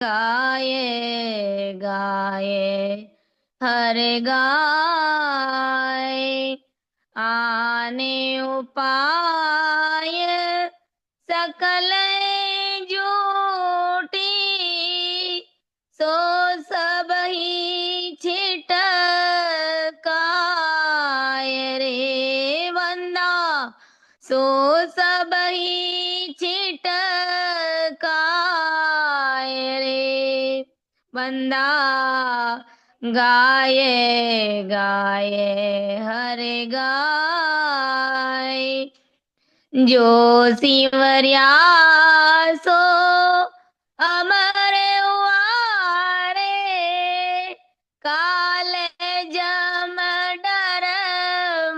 गाये गाये हर गाय आने उपाय सकल जूटी सो सब ही छिटकाय रे वंदा सो सब ही छिटकाय रे बंदा गाये गाये हरे गाय जो सिमरिया सो अमर हुआ रे काल जम डर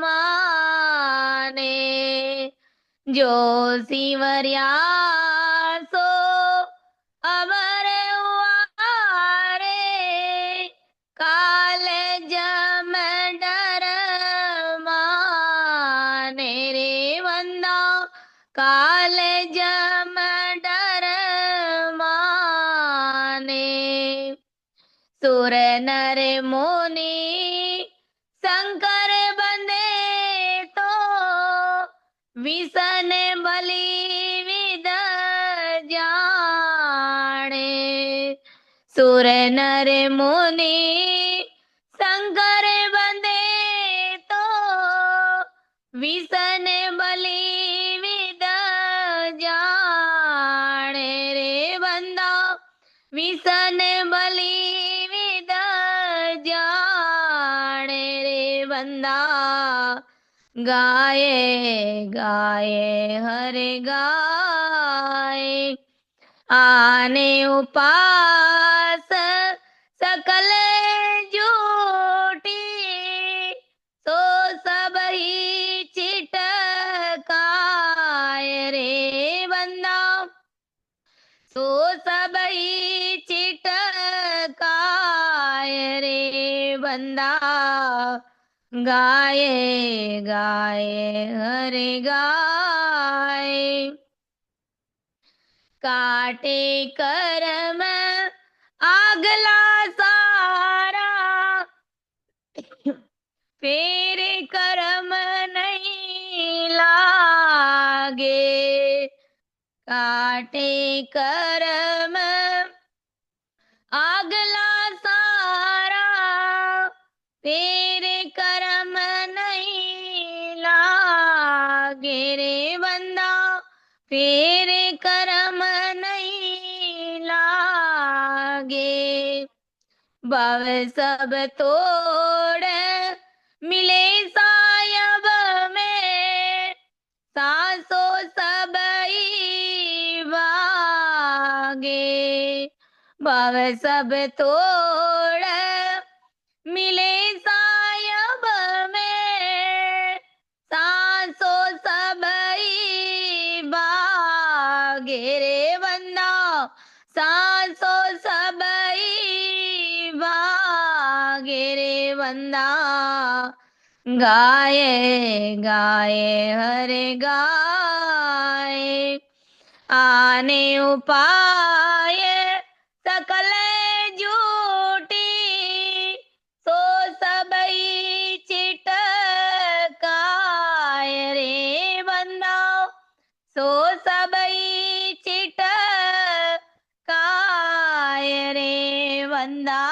माने जो सिमरिया सो अमर हुआ रे काल जम डर माने रे वंदा काल जम डर माने सुर नर मुनि शंकर बंदे तो विसन बलि विद जाने सुर नर मुनि शंकर बंदे तो विसन बलि विद जाने रे बंदा विसन बलि विद जाने रे बंदा गाये गाये हरे गाय आने उपास सकल जूटी सो सब ही चिटकाय रे बंदा सो सब ही चिटकाय रे बंदा गाये गाये हरे गाय काटे करम आगला सारा फेरे करम नहीं लागे काटे करम आगला सारा तेरे करम नहीं लागे रे बंदा तेरे करम नहीं लागे भव सब तोड़ मिले सायब में सासो सबई भागे भव सब तोड़ मिले सायब में सासो सबई भागे रे बंदा सासो सबई भागे रे बंदा गाये गाये हरे गाय आने उपाय सकल जूटी सो सबई चिटकाय रे बंदा सो सबई चिटकाय रे बंदा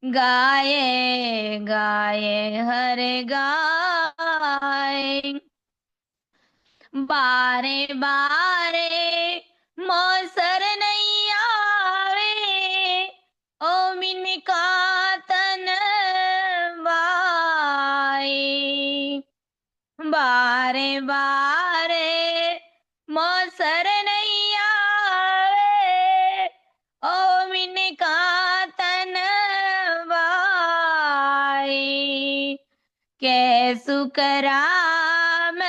गाये गाये हरे गाय बारे बारे मौसर नहीं आवे ओ मिनका तन वाई बारे बारे मौसर नहीं आवे ओ मिनका तन वाई कैसु कराम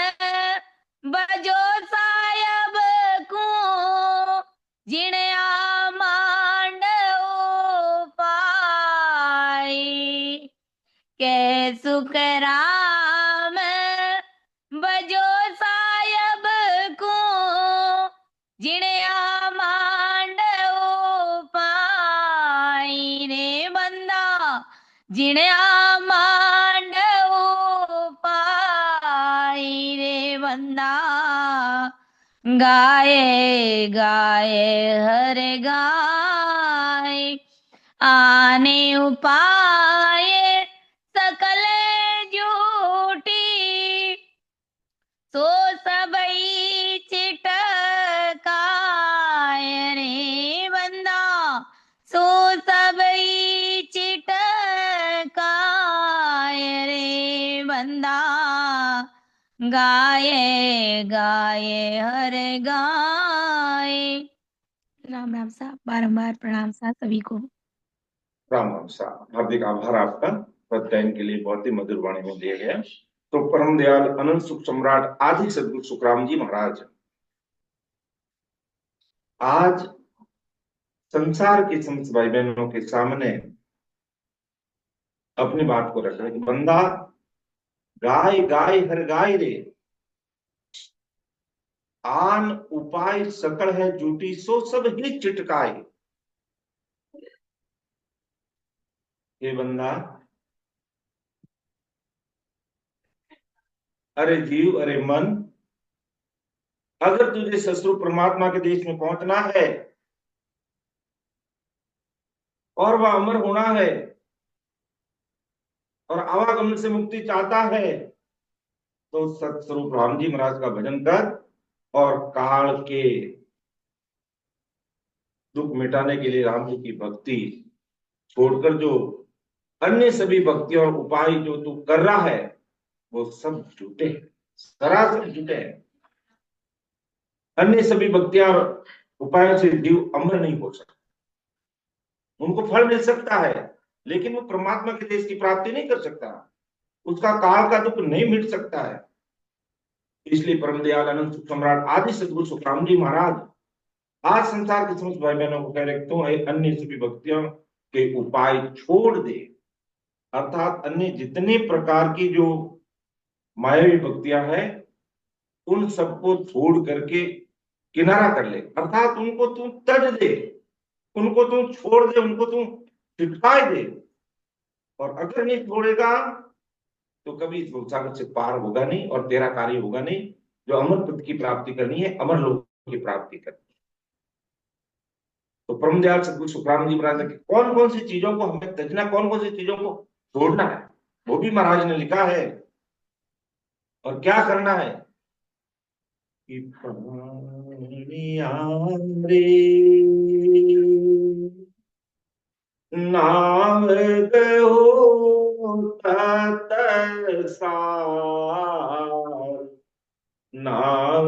बजो सायब को जिणया मांड पाई कैसु कराम बजो सायब को जिणया मांड जीण्या मांडवो पाई रे वंदा गाये गाये हरे गाय आने उपाय सकल जूटी सो सबई चिटकाय रे बंदा सो सबई चिटकाय रे बंदा गाये गाये हरे गाय। राम राम साहब, बारंबार प्रणाम साहब सभी को। राम राम साहब, हार्दिक आभार आपका प्रत्ययन के लिए, बहुत ही मधुर वाणी में दिए गए। तो परम दयाल अनंत सुख सम्राट आदि सदगुरु सुखराम जी महाराज आज संसार के समस्त भाई बहनों के सामने अपनी बात को रख रहे हैं। बंदा गाय गाय हर गाय रे, आन उपाय सकल है जूटी सो सब ही चिटकाए। हे बंदा, अरे जीव, अरे मन, अगर तुझे ससुर परमात्मा के देश में पहुंचना है और वह अमर होना है और आवागमन से मुक्ति चाहता है, तो सतस्वरूप राम जी महाराज का भजन कर और काल के दुख मिटाने के लिए राम जी की भक्ति छोड़कर जो अन्य सभी भक्ति और उपाय जो तू कर रहा है वो सब झूठे हैं, सरासर झूठे हैं। अन्य सभी भक्तियां और उपायों से जीव अमर नहीं हो सकता। उनको फल मिल सकता है लेकिन वो परमात्मा के देश की प्राप्ति नहीं कर सकता, उसका काल का दुख नहीं मिट सकता है। इसलिए परम दयाल अनंत सुख सम्राट आदि सदगुरु सुखराम जी महाराज आज संसार के समस्त भाई बहनों को कह रहे तो अन्य सभी भक्तियों के उपाय छोड़ दे, अर्थात अन्य जितने प्रकार की जो मायावी भक्तियां हैं उन सबको छोड़ करके किनारा कर ले, अर्थात उनको तू तज दे, उनको तू छोड़ दे, उनको तू छिटकाए दे। और अगर नहीं छोड़ेगा तो कभी इस संसार से पार होगा नहीं और तेरा कार्य होगा नहीं। जो अमर पद की प्राप्ति करनी है, अमर लोक की प्राप्ति करनी है। तो परम दयाल सदगुरु सुखराम जी महाराज ने कौन कौन सी चीजों को हमें तजना, कौन कौन सी चीजों को छोड़ना है, वो भी महाराज ने लिखा है। और क्या करना है कि प्राणिया रे नाम कहो तत सार, नाम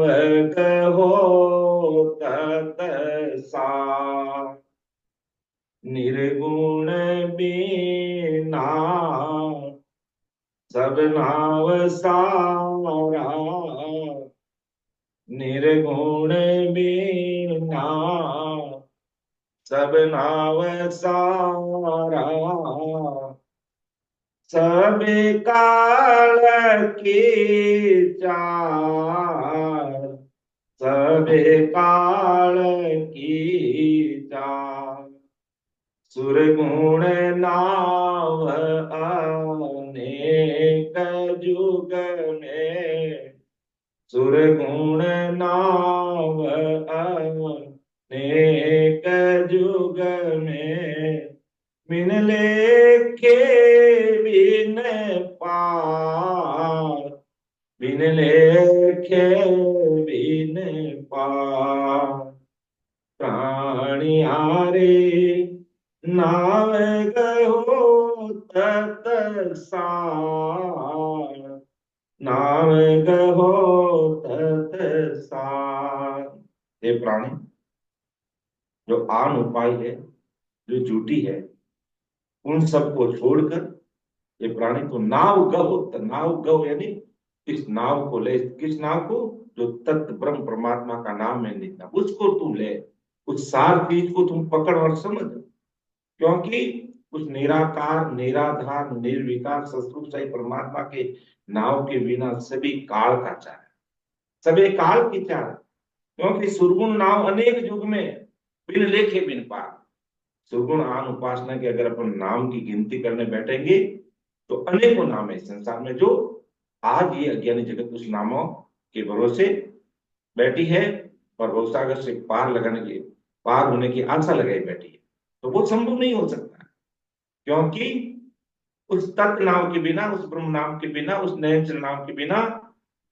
कहो तत सार, निर्गुण बिना सब नाव सारा, निर्गुण बिना सब नाव सारा, सब काल की चार, सब काल की चार, सुरगुण नाव अनेक जुग में, सुरगुण नाव अनेक जुग में, बिन लेखे बिन पार, बिन लेखे बिन पार, प्राणिया रे नाव गहो तत सार, नाव गहो तत सार। हे प्राणी, जो आन उपाय है, जो झूठी है, उन सबको छोड़कर ये प्राणी तो नाव गहो, तो नाव गहो यानी इस नाव को ले, किस नाव को, जो तत्व ब्रह्म परमात्मा का नाम है नित्य, उसको तू ले, उस सार चीज को तुम पकड़ और समझ। क्योंकि उस निराकार निराधार निर्विकार सतरूप सही परमात्मा के नाव के बिना सभी काल का चार है, सभी काल की चार। क्योंकि सुरगुण नाव अनेक युग में बिन लेखे बिन पार, सुगुण आन उपासना के अगर अपन नाम की गिनती करने बैठेंगे तो अनेकों नाम है इस संसार में, जो आज ये अज्ञानी जगत उस नामों के भरोसे बैठी है और भवसागर से पार लगाने की, पार होने की आशा लगाई बैठी है। तो वो संभव नहीं हो सकता, क्योंकि उस तत्व नाम के बिना, उस ब्रह्म नाम के बिना, उस नयन नाम के बिना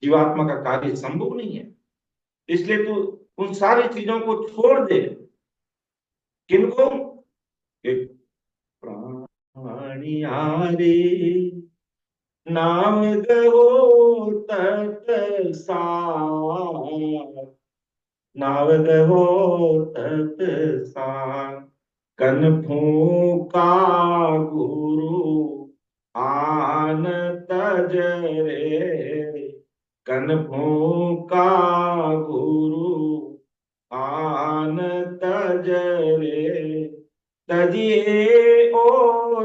जीवात्मा का कार्य संभव नहीं है। इसलिए तू उन सारी चीजों को छोड़ दे। किनको? कि प्राणिया रे नाम गहो तत्सार, नाम गहो तत्सार, कन फूका गुरु आन तज रे, कन फूका गुरु आन तज रे, तजिए ओ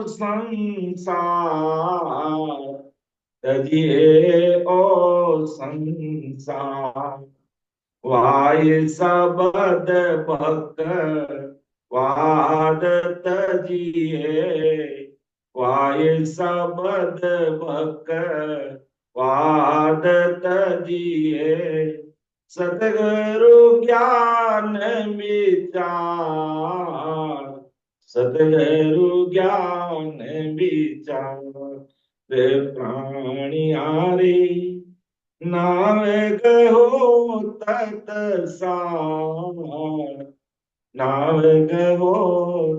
संसार, तजिए ओ संसार, वाय सबद भक्त वाद तजिए, वाय सबद भक्त वाद तजिए, सतगुरु ज्ञान विचार, सतगुरु ज्ञान विचार, रे प्राणिया रे नाम गहो तत्सार, नाम गहो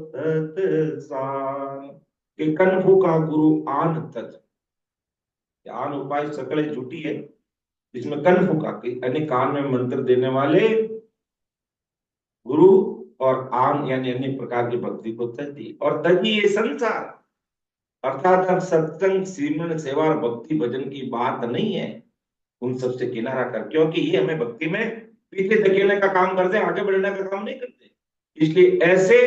तत्सार, कि कनफू का गुरु आन तत्, आन उपाय सकल जुटी है, इसमें कनफू का यानी कान में मंत्र देने वाले गुरु, और आन यानी अन्य प्रकार की भक्ति को तजी, और तजी ये संसार, अर्थात अब सत्संग सिमरन सेवा और भक्ति भजन की बात नहीं है, उन सबसे किनारा कर, क्योंकि ये हमें भक्ति में पीछे धकेलने का काम करते हैं, आगे बढ़ने का काम नहीं करते। इसलिए ऐसे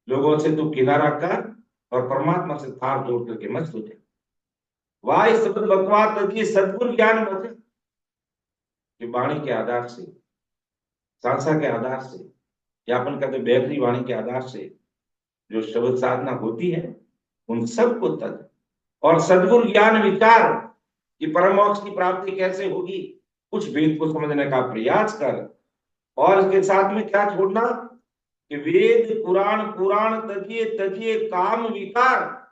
लोगों से तू किनारा कर और परमात्मा से तार जोड़ करके मत सोचे। वाह शब्द बकवास तजी सदगुरु ज्ञान बचे, कि वाणी के आधार से, सांसा के आधार से, या अपन कहते बेहतरी वाणी के आधार से जो शब्द साधना होती है, उन सबको तज, और सदगुरु ज्ञान विचार कि परम मोक्ष की प्राप्ति कैसे होगी, कुछ वेद को समझने का प्रयास कर, और इसके साथ में क्या छोड़ना कि वेद पुराण पुराण तजिए तजिए काम विकार,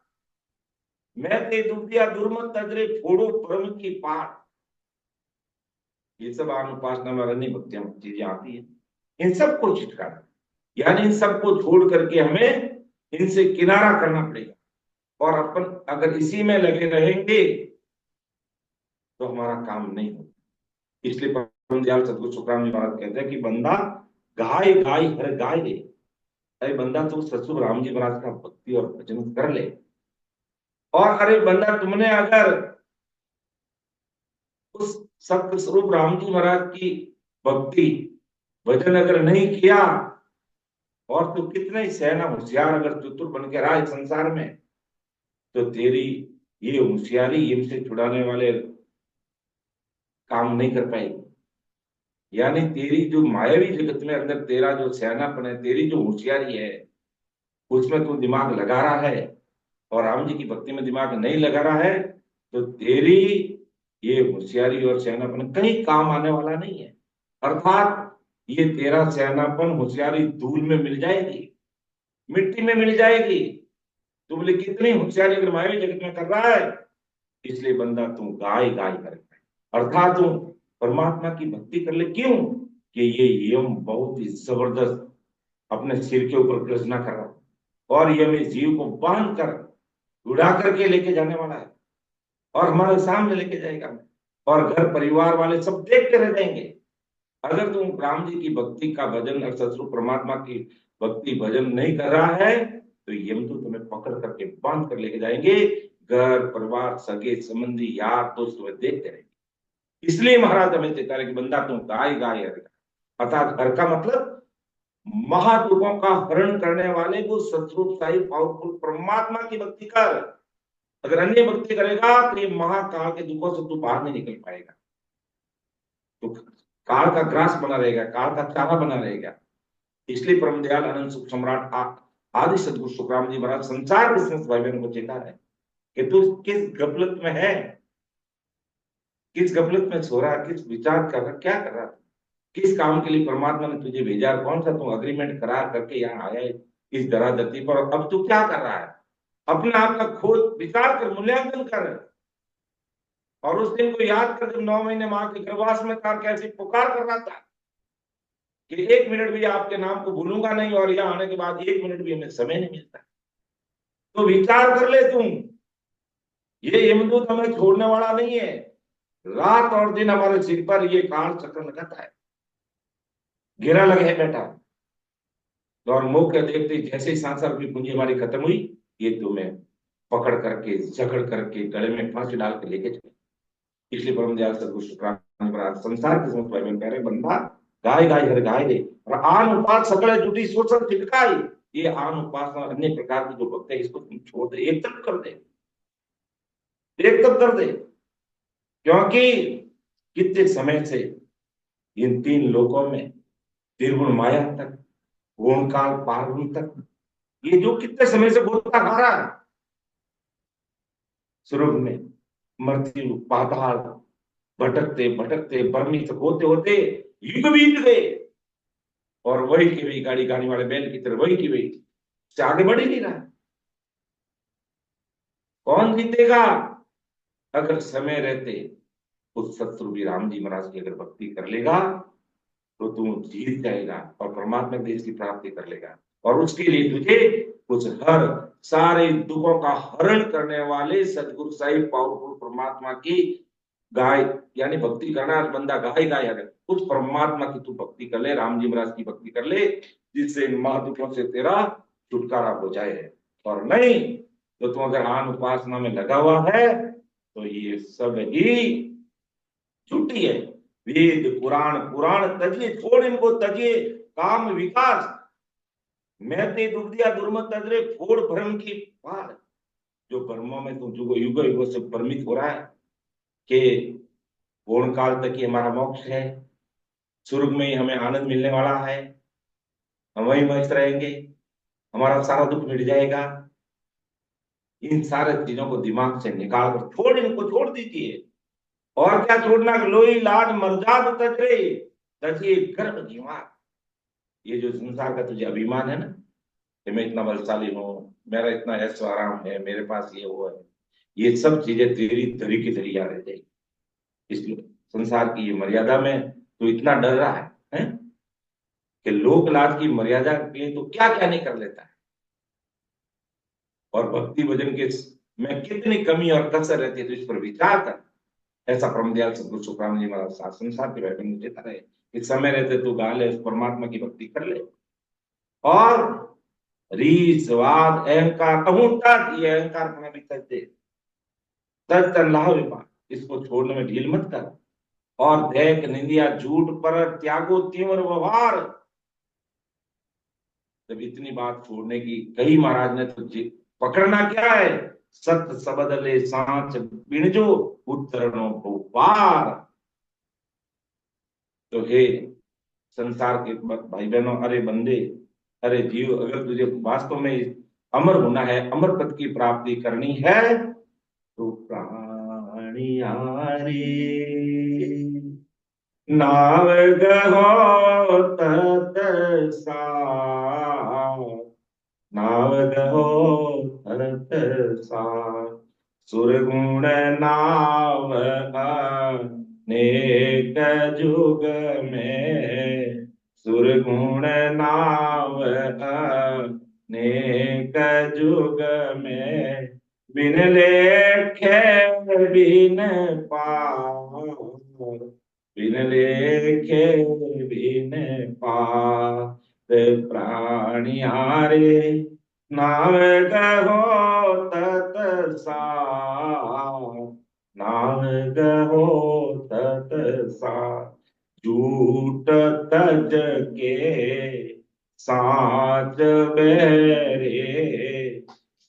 मैं ते दुबिया दुर्मत तजरे छोड़ो परम की पार। ये सब अनुपासना में अन्य भक्तियां चीजें आती है, इन सबको छिटकाना, यानी इन सबको छोड़ करके हमें इनसे किनारा करना पड़ेगा, और अपन अगर इसी में लगे रहेंगे तो हमारा काम नहीं होगा। इसलिए परम दयाल सतगुरु सुखराम जी महाराज कहते हैं कि बंदा गाय गाय हर गाय ले, अरे बंदा तू सतगुरु राम जी महाराज का भक्ति और भजन कर ले, और अरे बंदा तुमने अगर उस सत्य स्वरूप राम जी महाराज की भक्ति भजन अगर नहीं किया, और तू कितने ही सहना होशियार अगर चतुर बन के रहा इस संसार में, तो तेरी ये होशियारी इनसे छुड़ाने वाले काम नहीं कर पाएगी। यानी तेरी जो मायावी जगत में अंदर तेरा जो सियानापन है, तेरी जो होशियारी है, उसमें तू दिमाग लगा रहा है और राम जी की भक्ति में दिमाग नहीं लगा रहा है, तो तेरी ये होशियारी और सियानापन कहीं काम आने वाला नहीं है। अर्थात ये तेरा सियानापन होशियारी धूल में मिल जाएगी, मिट्टी में मिल जाएगी। तू बोले कितनी होशियारी अगर मायावी जगत में कर रहा है, इसलिए बंदा तू गाय गाय कर, अर्थात तू परमात्मा की भक्ति कर ले। क्यों? कि ये यम बहुत ही जबरदस्त अपने सिर के ऊपर गर्जना कर रहा है, और ये हमें जीव को बांध कर उड़ा करके लेके जाने वाला है, और हमारे सामने लेके जाएगा, और घर परिवार वाले सब देखते रह जाएंगे। अगर तुम राम जी की भक्ति का भजन और सतगुरु परमात्मा की भक्ति भजन नहीं कर रहा है, तो यम तो तुम्हें पकड़ करके बांध कर लेके जाएंगे। घर परिवार सगे संबंधी यार दोस्त तुम्हें देखते रहेंगे। इसलिए महाराज हमें चेता रहे कि बंदा तुम गाय गाय हर, अर्थात हर का मतलब महादुखों का हरण करने वाले वो सतरूप साई पावरफुल परमात्मा की भक्ति कर। अगर अन्य भक्ति करेगा तो ये महाकाल के दुखों से तू बाहर नहीं निकल पाएगा, तो काल का ग्रास बना रहेगा, काल का चारा बना रहेगा। इसलिए परम दयाल अनंत सुख सम्राट आदि सदगुरु सुखराम जी महाराज संसार के समस्त भाई बहनों को चेता है कि तू किस गफलत में है, किस गफलत में सो रहा, किस विचार कर रहा, क्या कर रहा, किस काम के लिए परमात्मा ने तुझे भेजा, कौन सा तू अग्रीमेंट करार करके यहाँ आया है इस धरा धरती पर, और अब तू क्या कर रहा है। अपने आप का खोज विचार कर, मूल्यांकन कर, और उस दिन को याद कर जब 9 महीने मां के गर्भवास में था, कैसी पुकार कर रहा था कि 1 मिनट भी आपके नाम को भूलूंगा नहीं, और यहाँ आने के बाद 1 मिनट भी हमें समय नहीं मिलता। तो विचार कर ले तुम, ये यमदूत हमें छोड़ने वाला नहीं है। रात और दिन हमारे सिर पर ये काल चक्र लगाता है, घेरा लगे है बेटा। और मौके देखते जैसे ही सांसार की पूंजी हमारी खत्म हुई, ये तुम्हें पकड़ करके जकड़ करके गले में फांसी डाल के लेके चले। इसलिए परम दयाल सदगुरु शुक्राचार्य महाराज संसार के समस्त भाई बहन कह रहे, बंदा गाय गाय हर गाय दे और आन उपास सकले जुटी शोषण छिटकाई। ये आन उपासना अन्य प्रकार की जो भक्त है, इसको तुम छोड़ दे, एक तरफ कर दे, एक तरफ कर दे। क्योंकि कितने समय से इन 3 लोकों में, त्रिगुण माया तक, गुण काल पारगुण तक, ये जो कितने समय से गोता खा रहा है, स्वर्ग में, मृत्यु पाताल, भटकते भटकते भ्रमित होते होते युग बीत गए, और वही की वही गाड़ी गाड़ी वाले बैल की तरह वही की वही से आगे बढ़ ही नहीं रहा। कौन जीतेगा? अगर समय रहते उस शत्रु भी राम जी महाराज की अगर भक्ति कर लेगा तो तू जीत जाएगा और परमात्मा देश की प्राप्ति कर लेगा। और उसके लिए तुझे कुछ हर सारे दुखों का हरण करने वाले सदगुरु साहिब पावरफुल परमात्मा की गाय यानी भक्ति करना। बंदा गाय गाय है, उस परमात्मा की तू भक्ति कर ले, राम जी महाराज की भक्ति कर ले, जिससे इन महादुखों से तेरा छुटकारा हो जाए। और नहीं तो तू अगर आन उपासना में लगा हुआ है तो ये सब ही छुट्टी है। वेद पुराण पुराण तजिए, छोड़ इनको, तजिए काम विकास, मैं ते दुख दिया दुर्मत तजरे, फोड़ भ्रम की पार। जो भ्रमों में तुम युगो युगो युगो से भ्रमित हो रहा है कि पूर्ण काल तक ही हमारा मोक्ष है, स्वर्ग में ही हमें आनंद मिलने वाला है, हम वहीं मस्त रहेंगे, हमारा सारा दुख मिट जाएगा, इन सारे चीजों को दिमाग से निकाल कर छोड़, इनको छोड़ दीजिए। और क्या छोड़ना? लोई लाड मर्जाद तजरे, तजिए गर्भ जीवान। ये जो संसार का तुझे अभिमान है ना कि मैं इतना बलशाली हूँ, मेरा इतना ऐश्वर्य आराम है, मेरे पास ये वो है, ये सब चीजें तेरी धरी की धरी याद रह जाएगी। इसलिए संसार की ये मर्यादा में तू इतना डर रहा है कि लोक लाज की मर्यादा के लिए तो क्या क्या नहीं कर लेता है। और भक्ति भजन के में कितनी कमी और कसर रहती है, तो इस पर विचार कर। ऐसा परम दयाल सदगुरु सुखराम जी महाराज संसार के बैठे मुझे रहे, इस समय रहते तू गा ले, उस परमात्मा की भक्ति कर ले। और रीस वाद अहंकार अहूटा ये अहंकार अपना भी तज दे, तज तन लाह विपाक, इसको छोड़ने में ढील मत कर। और देख निंदिया झूठ पर त्यागो तीव्र व्यवहार। जब इतनी बात छोड़ने की कही महाराज ने तो पकड़ना क्या है? सत्य सबद ले सांच बिणजो उतरणो को पार। तो हे संसार के भाई बहनों, अरे बंदे, अरे जीव, अगर तुझे वास्तव में अमर होना है, अमर पद की प्राप्ति करनी है तो प्राणिया रे नाव गहो तत सार, नाव गहो तत सार, सुरगुण नाव अनेक जुग में, सुरगुण नाव अनेक जुग में, बिन लेखे बिन पार, बिन लेखे बिन पार, प्राणियारे नाव गहो तत सार, नाव गहो तत सार, झूठ तज के साच बेरे,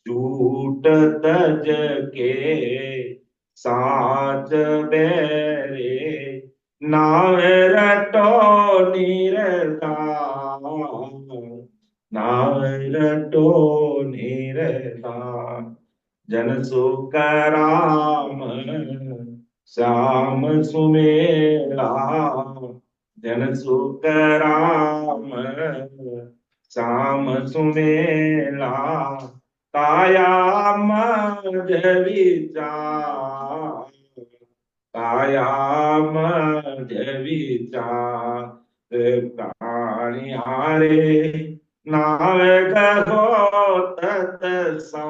झूठ तज के साच बेरे, नाव रटो निरतार, रटो निरतान, जन सुख राम श्याम सुमेला, जन सुख राम श्याम सुमेला, काया मज विचार, काया मज विचार, प्राणियारे नाव गहो तत्सार,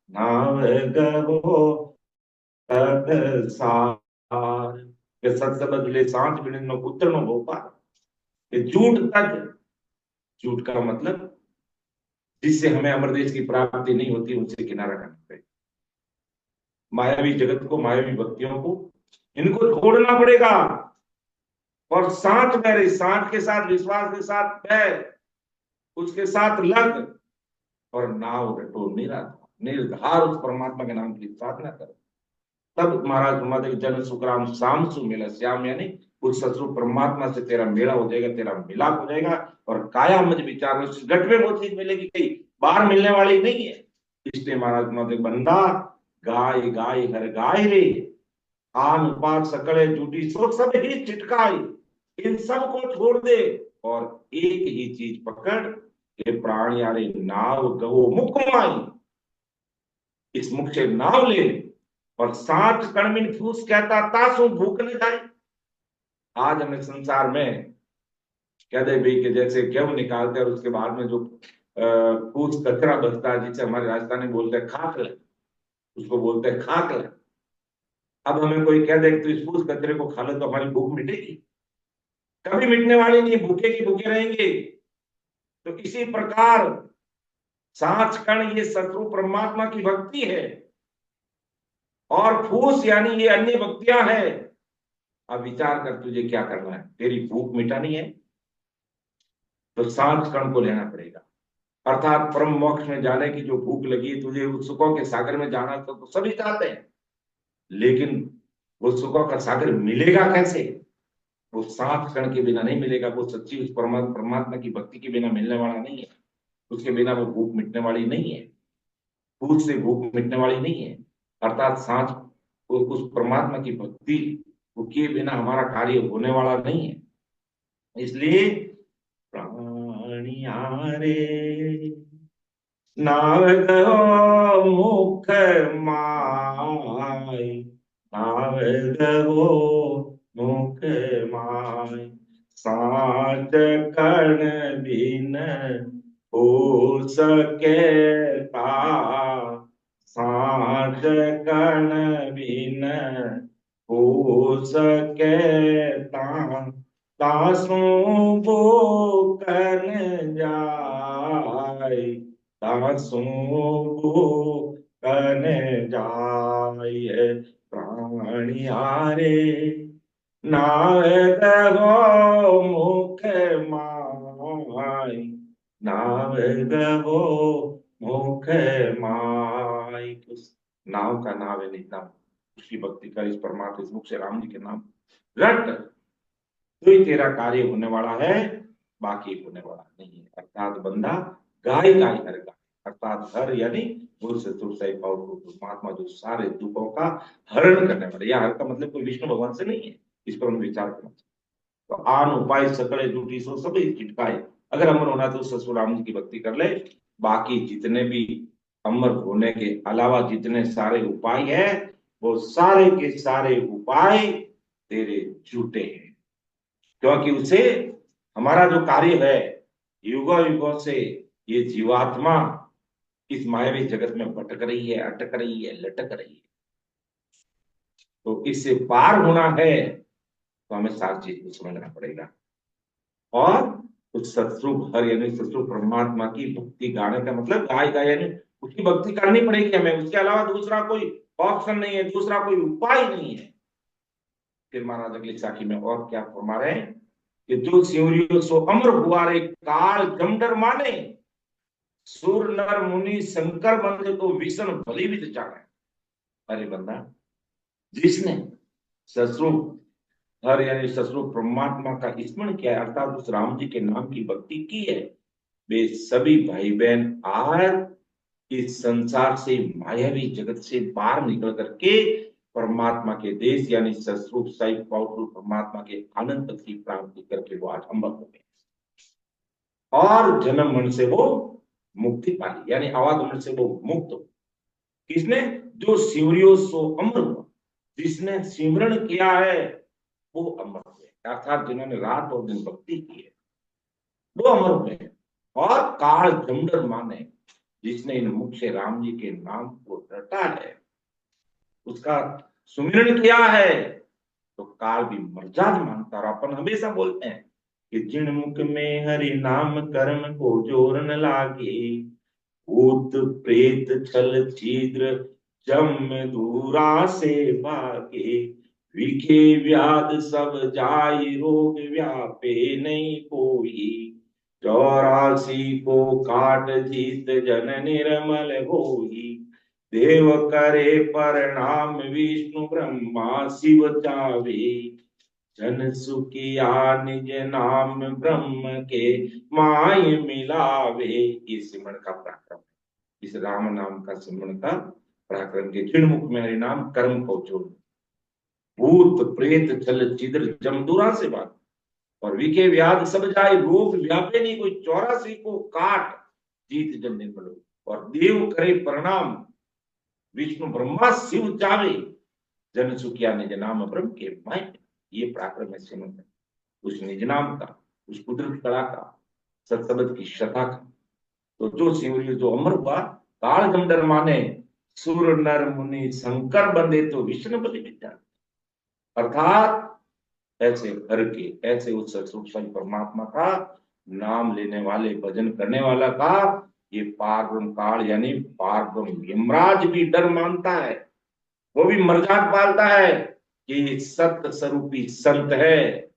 नाव गहो तत्सार। કે સત્સબદ ले सांच बिन पुत्र नो भोपाल, ये झूठ तक, झूठ का मतलब जिससे हमें अमरदेश की प्राप्ति नहीं होती उनसे किनारा करना पड़ेगा। मायावी जगत को, मायावी भक्तियों को, इनको छोड़ना पड़ेगा और सांच में रही, सांच के साथ विश्वास के साथ पैर, उसके साथ लग और नाव रटो निर्धार उस परमात्मा के नाम की साधना करो। तब महाराज महादेव जन सुखराम श्याम सु मिला, श्याम यानी उस ससुर परमात्मा से तेरा मेला हो जाएगा, तेरा मिलाप हो जाएगा। और काया मज विचार में गट में वो चीज मिलेगी, कहीं बाहर मिलने वाली नहीं है। इसलिए महाराज महादेव बंदा गाय गाय हर गाय रे, आन पात सकले जूटी सो सब ही चिटकाई, इन सब को छोड़ दे और एक ही चीज पकड़, ये प्राण यारे नाव गवो मुख माई, इस मुख से नाव ले और सात कणमिन फूस कहता तासु भूख न जाए। आज हमें संसार में कह दे भाई कि जैसे गेहूं निकालते हैं और उसके बाद में जो फूस कचरा बचता है, जिसे हमारे राजस्थानी बोलते हैं खाकला, उसको बोलते हैं खाकला। अब हमें कोई कह दे कि तू इस फूस कचरे को खा लो तो हमारी भूख मिटेगी? कभी मिटने वाली नहीं, भूखे की भूखे रहेंगे। तो इसी प्रकार सांच कण ये शत्रु परमात्मा की भक्ति है और फूस यानी ये अन्य भक्तियां हैं। अब विचार कर तुझे क्या करना है, तेरी भूख मिटानी है तो सांच कण को लेना पड़ेगा, अर्थात परम मोक्ष में जाने की जो भूख लगी तुझे, उस सुखों के सागर में जाना तो सभी चाहते हैं, लेकिन वो सुखों का सागर मिलेगा कैसे? वो सांच कण के बिना नहीं मिलेगा। वो सच्ची उस परमात्मा की भक्ति के बिना मिलने वाला नहीं है, उसके बिना वो भूख मिटने वाली नहीं है, भूख से भूख मिटने वाली नहीं है। अर्थात सांच उस परमात्मा की भक्ति के बिना हमारा कार्य होने वाला नहीं है। इसलिए प्राणिया रे नाव गहो मुख माय, नाव गहो मुख माय, साच कण बिन हो सके ता, साच कण बिन हो सके ता, तासु बो कन जाय, तासु बो कन जाय, प्राणिया रे नाव गहो मुख माय, नाव गहो मुख माय। उस नाव का नाव है नित्यानंद, उसकी भक्ति कर, इस परमात्मा इस मुख से राम जी के नाम रट, तो ही तेरा कार्य होने वाला है, बाकी होने वाला नहीं है। अर्थात बंदा गाय गाय हर गाय, अर्थात हर यानी गुरु से परमात्मा जो सारे दुखों का हरण करने वाले, या हर का मतलब कोई विष्णु भगवान से नहीं है, इस पर हम विचार करना चाहिए। तो आन उपाय सकले जूटी सो सभी चिटकाए, अगर अमर होना तो ससुर राम जी की भक्ति कर ले, बाकी जितने भी अमर होने के अलावा जितने सारे उपाय है वो सारे के सारे उपाय तेरे झूठे हैं, क्योंकि उसे हमारा जो कार्य है, युगों युगों से ये जीवात्मा इस मायावी जगत में भटक रही है, अटक रही है, लटक रही है। तो इससे पार होना है तो हमें सारी चीज को समझना पड़ेगा और उस शत्रु हर यानी शत्रु परमात्मा की भक्ति गाने का मतलब गाय गाय यानी उसकी भक्ति करनी पड़ेगी हमें, उसके अलावा दूसरा कोई ऑप्शन नहीं है, दूसरा कोई उपाय नहीं है। फिर महाराज अगली साखी में और क्या फरमा रहे हैं कि जो सिंहरियो सो अमर हुआ रे काल जमडर माने, सुर नर मुनि शंकर मंदिर को विष्णु भली भी जाने। अरे बंदा, जिसने शत्रु हर यानी शत्रु परमात्मा का स्मरण किया है, अर्थात उस राम जी के नाम की भक्ति की है, वे सभी भाई बहन आज इस संसार से, मायावी जगत से बाहर निकल करके परमात्मा के देश यानी सतरूप साई पावरफुल परमात्मा के आनंद पद की प्राप्ति करके वो आज अमर हो गए और जन्म मन से वो मुक्ति पाई, यानी आवागमन से वो मुक्त हो। किसने? जो सिमरियो सो अमर हुआ, जिसने सिमरण किया है वो अमर हुए, अर्थात जिन्होंने रात और दिन भक्ति की है वो अमर हुए। और काल जमडर माने, जिसने इन मुख से राम जी के नाम को रटा है, उसका सुमिरन किया है, तो काल भी मर्जाद मानता। और अपन हमेशा बोलते हैं कि जिन मुख में हरि नाम कर्म को जोर न लागे, भूत प्रेत छल छिद्र जम दूरा से भागे, विखे व्याध सब जाय रोग व्यापे नहीं कोई, 84 को काट जीत जन निर्मल होई, देव करे प्रणाम विष्णु ब्रह्मा शिव चावे, जन सुखिया निज नाम ब्रह्म के माय मिलावे। ये सिमरन का पराक्रम है, इस राम नाम का सिमरन का पराक्रम के जिन मुख में हरि नाम कर्म को जोड़, भूत प्रेत छल छिद्र जमदूरा से बात, और विखे व्याध सब जाए रोग व्यापे नहीं कोई, 84 को काट जीत जन निर्मल हो, और देव करे प्रणाम विष्णु ब्रह्मा शिव चावे, जन सुखिया निज नाम ब्रह्म के माय। ये पराक्रम है सिमरन, उस निज नाम का, उस कुदरत कला का, सत्सबद की श्रद्धा का। तो जो सिमरियो जो अमर हुआ, काल गंधर माने, सुर नर मुनि शंकर बंदे तो विष्णु बलि विद्या, अर्थात ऐसे हर के, ऐसे उस सत्संग परमात्मा का नाम लेने वाले, भजन करने वाला का ये पारब्रह्म काल यानी पारब्रह्म यमराज भी डर मानता है, वो भी मर्जाद पालता है कि सत्य स्वरूपी संत है,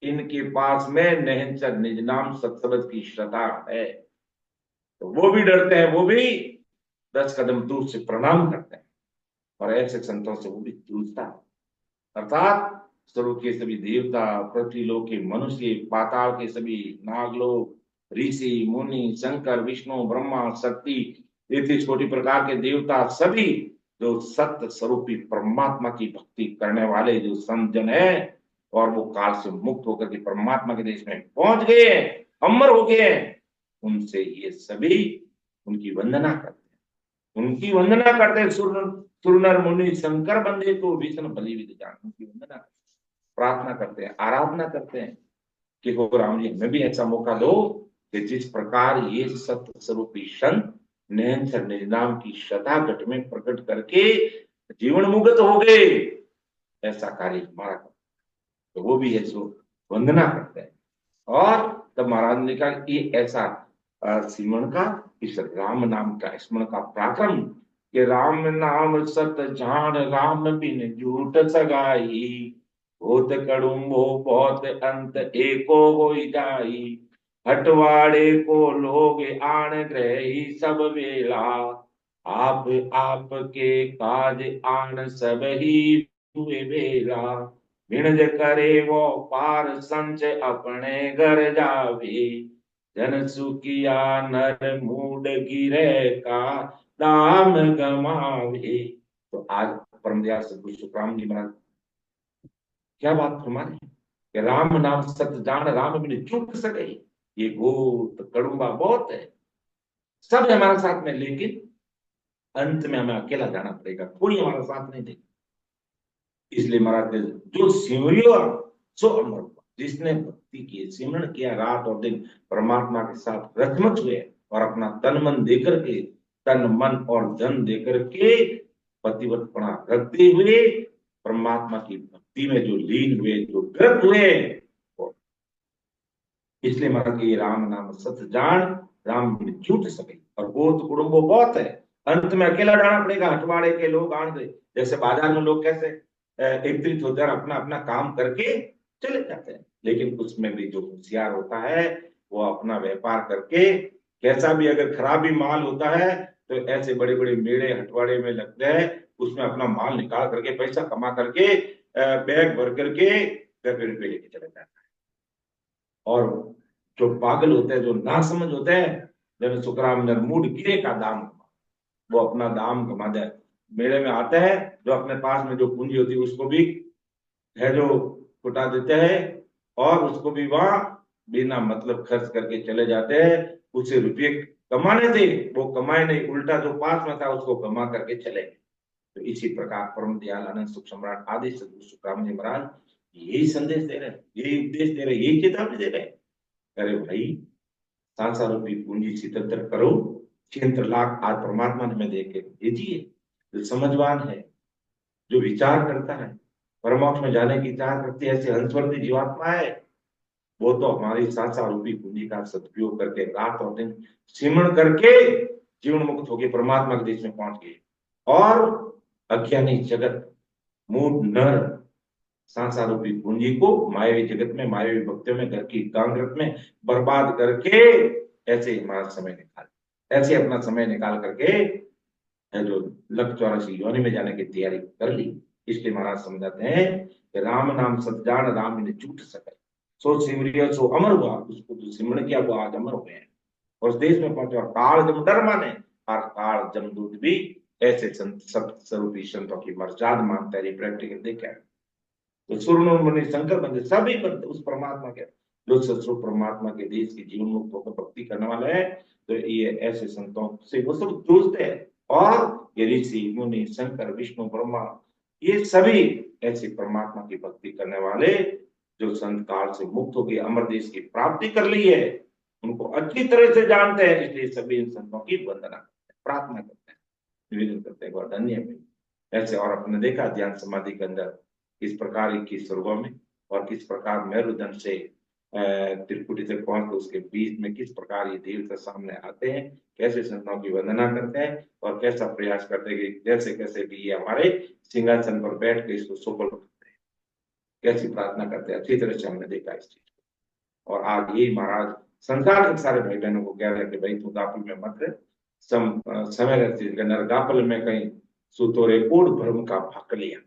इनके पास में निहंचर निज नाम सत्सबद की श्रद्धा है, तो वो भी डरते हैं, वो भी 10 कदम दूर से प्रणाम करते हैं, और ऐसे संतों से वो भी जूझता है। अर्थात स्वर्ग के सभी देवता, पृथ्वी लोक के मनुष्य, पाताल के सभी नागलोक, ऋषि मुनि, शंकर विष्णु ब्रह्मा शक्ति, 33 कोटि प्रकार के देवता, सभी जो सत्य स्वरूपी परमात्मा की भक्ति करने वाले जो संत जन है, और वो काल से मुक्त होकर के परमात्मा के देश में पहुंच गए हैं, अमर हो गए हैं, उनसे ये सभी उनकी वंदना करते हैं, उनकी वंदना करते हैं। सुरनर मुनि शंकर बंदे तो विष्णु बलि विद जान, उनकी वंदना करते, प्रार्थना करते हैं, आराधना करते हैं कि हो राम जी हमें भी ऐसा मौका दो कि जिस प्रकार ये सत्य स्वरूपी संत निरंतर निज नाम की श्रद्धा घट में प्रकट करके जीवन मुक्त हो गए, ऐसा कार्य हमारा कर, तो वो भी है सो वंदना करते हैं। और तब महाराज ने कहा कि ऐसा सिमरन का, इस राम नाम का स्मरण का पराक्रम, कि राम नाम सत जान राम बिन झूठ सगाई, होत कड़ुम्बो बहुत अंत एको होई जाई, हटवाड़े को लोग आन ग्रही सब वेला, आप आप के काज आन सब ही हुए वेला, विणज करे वो पार संच अपने घर जावे, जन सुखिया नर मूड गिरे का दाम गमावे। तो आज परम दयाल सदगुरु सुखराम जी महाराज क्या बात फरमाने कि राम नाम सत जान राम बिन चूक सके, ये भूत कड़ुम्बा बहुत है, सब है हमारे साथ में, लेकिन अंत में हमें अकेला जाना पड़ेगा, कोई हमारा साथ नहीं देगा। इसलिए महाराज ने जो सिमरियो सो अमर हुआ, जिसने भक्ति की, सिमरन किया रात और दिन, परमात्मा के साथ रथमत हुए, और अपना तन मन देकर के, तन मन और धन देकर के पतिव्रतपणा रखते हुए परमात्मा की भक्ति में जो लीन हुए, जो ग्रत हुए, इसलिए महाराज ये राम नाम सत्य जान राम बिन झूठ सके। और वो तो कुटुंबो बहुत है, अंत में अकेला जाना पड़ेगा, हटवाड़े के लोग आन गए, जैसे बाजार में लोग कैसे एकत्रित होकर अपना अपना काम करके चले जाते हैं, लेकिन उसमें भी जो होशियार होता है वो अपना व्यापार करके, कैसा भी अगर खराब भी माल होता है तो ऐसे बड़े बड़े मेले हटवाड़े में लगते हैं, उसमें अपना माल निकाल करके पैसा कमा करके बैग भर करके घर पे लेके चले जाता है। और जो पागल होते हैं, जो ना समझ होते हैं, जब सुखराम नरमूड गिरे का दाम, वो अपना दाम कमा दे। मेले में आते हैं, जो अपने पास में जो पूंजी होती है उसको भी है जो छुटा देते हैं, और उसको भी वहां बिना मतलब खर्च करके चले जाते हैं। उसे रुपये कमाने थे, वो कमाए नहीं, उल्टा जो पास में था उसको कमा करके चले गए। तो इसी प्रकार परम दयाल आनंद सुख सम्राट आदि सदगुरु सुखराम जी महाराज यही संदेश दे रहे हैं, यही उपदेश दे रहे हैं, यही चेतावनी दे रहे हैं। अरे भाई, सांसार रूपी पूंजी छितर करो, 6 लाख आज परमात्मा ने हमें देके भेजिए। जो समझवान है, जो विचार करता है, परमोक्ष में जाने की चाह करती है, ऐसे हंसवर्ती जीवात्मा है, वो तो हमारी सांसार रूपी पूंजी का सदुपयोग करके रात और दिन सिमरण करके जीवन मुक्त होकर परमात्मा के देश में पहुंच गए। और अज्ञानी जगत, मूढ़ नर सांसार रूपी पूंजी को मायावी जगत में, मायावी भक्तियों में, घर की कांग्रत में बर्बाद करके ऐसे हमारा समय निकाल, ऐसे अपना समय निकाल करके है जो लख 84 योनि में जाने की तैयारी कर ली। इसके महाराज समझाते हैं कि राम नाम सतजान, राम ने झूठ सके, सो सिमरिया सो अमर हुआ, उसको जो सिमरण किया वो आज अमर हुए हैं और उस देश में पहुंचे। और काल जम डर माने, और काल जमदूत भी ऐसे संत सब स्वरूपी संतों की मर्यादा मानते हैं। प्रैक्टिकल देखा, तो सुरनूर मुनि शंकर बंदे सभी बंदे उस परमात्मा के, जो सचरुप परमात्मा के देश की जीवन मुक्त होकर भक्ति करने वाले हैं, तो ये ऐसे संतों से वो सब जूझते हैं। और ये ऋषि मुनि शंकर विष्णु ब्रह्मा, ये सभी ऐसे परमात्मा की भक्ति करने वाले जो संत काल से मुक्त हो गए, अमर देश की प्राप्ति कर ली है, उनको अच्छी तरह से जानते हैं। इसलिए सभी इन संतों की वंदना करते हैं, प्रार्थना करते हैं, निवेदन करते हैं, धन्य है। ऐसे और अपने देखा ध्यान समाधि के अंदर किस प्रकार 21 स्वर्गों में और किस प्रकार मेरुदंड से त्रिकुटी तक पहुंच, उसके बीच में किस प्रकार ये देवता सामने आते हैं, कैसे संतों की वंदना करते हैं और कैसा प्रयास करते हैं कि जैसे कैसे भी ये हमारे सिंहासन पर बैठ के इसको सफल करते हैं, कैसी प्रार्थना करते हैं। अच्छी तरह से हमने देखा इस चीज को। और आज यही महाराज संसार के सारे भाई बहनों को कह रहे हैं कि भाई तू गाफिल में मत रहे, समय रहते गाफिल में कहीं सुतोरे ओढ़ भ्रम का भाग लिया।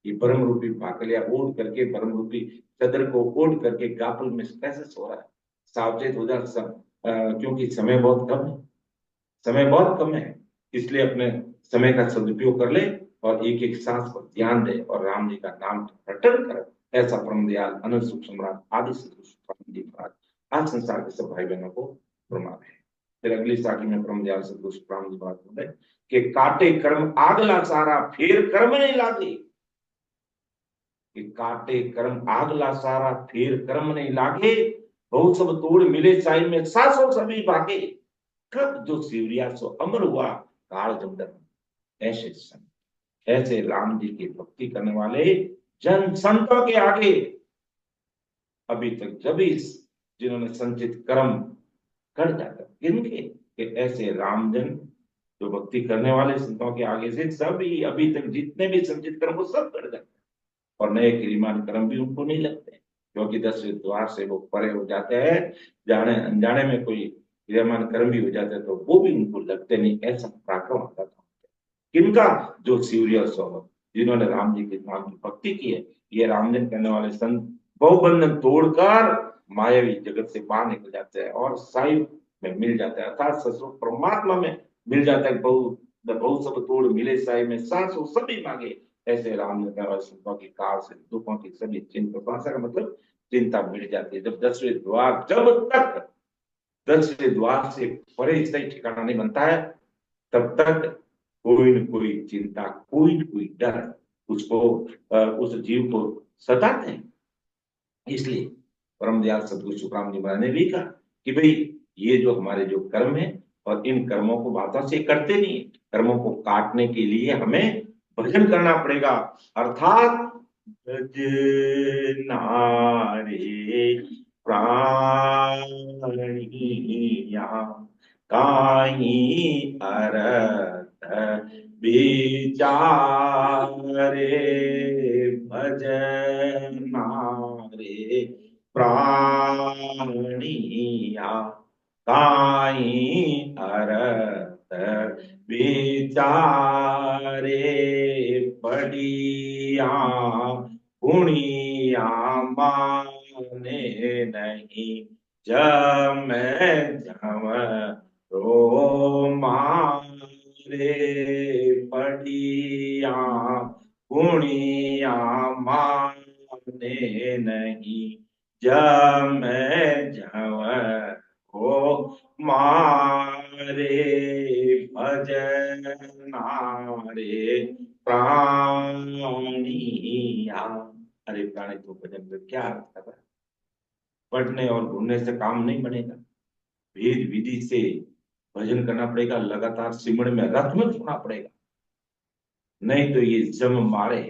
ये ब्रह्म रूपी भाकलिया ओढ़ करके, ब्रह्म रूपी चदर को ओढ़ करके गाफल में कैसे सो रहा है। सावचेत हो जा सब, क्योंकि समय बहुत कम है, समय बहुत कम है। इसलिए अपने समय का सदुपयोग कर ले और एक एक सांस पर ध्यान दे और राम जी का नाम रटन कर। ऐसा परम दयाल अनंत सुख सम्राट आदि सदगुरु जी महाराज आज संसार के सब भाई बहनों को प्रणाम है। फिर अगली साखी में परम दयाल सदगुरु सुखराम जी महाराज बोले कि काटे कर्म आगला सारा, फिर कर्म नहीं लागे। कि काटे कर्म आगला सारा, फिर कर्म नहीं लागे, बहुत सब तोड़ मिले साई में, सासों सभी भागे। कब जो शिवरिया सो अमर हुआ, काल जमदर। ऐसे संत, ऐसे राम जी की भक्ति करने वाले जन संतों के आगे अभी तक जब जिन्होंने संचित कर्म कर जाकर किनके, कि ऐसे रामजन जो भक्ति करने वाले संतों के आगे से सभी अभी तक जितने भी संचित कर्म वो सब कर जाते, और नए क्रिमान कर्म भी उनको नहीं लगते, क्योंकि 10वें द्वार से वो परे हो जाते हैं। जाने अनजाने में कोई क्रियामान कर्म भी हो जाते हैं तो वो भी उनको लगते नहीं। ऐसा पराक्रम आता था किनका, जो शिवरिया स्वभाव, जिन्होंने राम जी के नाम की भक्ति की है। ये रामजन करने वाले संत बहुबंधन तोड़कर मायावी जगत से बाहर निकल जाते हैं और साई में मिल जाते हैं, अर्थात ससुर परमात्मा में मिल जाता है। बहुत सब तोड़ मिले साई में, सांसों सभी मांगे। ऐसे राम ने कहा संतों की काल से दुखों की सभी चिंता, भाषा का मतलब चिंता मिट जाती है। जब 10वें द्वार, जब तक 10वें द्वार से परे सही ठिकाना नहीं बनता है, तब तक कोई न कोई चिंता, कोई न कोई डर उसको उस जीव को सताते हैं। इसलिए परम दयाल सदगुरु सुखराम जी महाराज ने भी कहा कि भाई ये जो हमारे जो कर्म है, और इन कर्मों को बातों से करते नहीं, कर्मों को काटने के लिए हमें भजन करना पड़ेगा। अर्थात भज नारे प्राणिया काई अरथ विचारे, भजनारे प्राणिया काई अरथ विचारे, बढ़िया गुणिया माने नहीं जम जम रो मारे पड़िया पुणिया माने नहीं, जम जम रो मारे भजना रे प्राणिया। अरे प्राणी तो भजन में क्या अर्थ कर रहा है? पढ़ने और घूमने से काम नहीं बनेगा, भेद विधि से भजन करना पड़ेगा, लगातार सिमरन में रत में होना पड़ेगा। नहीं तो ये जम मारे,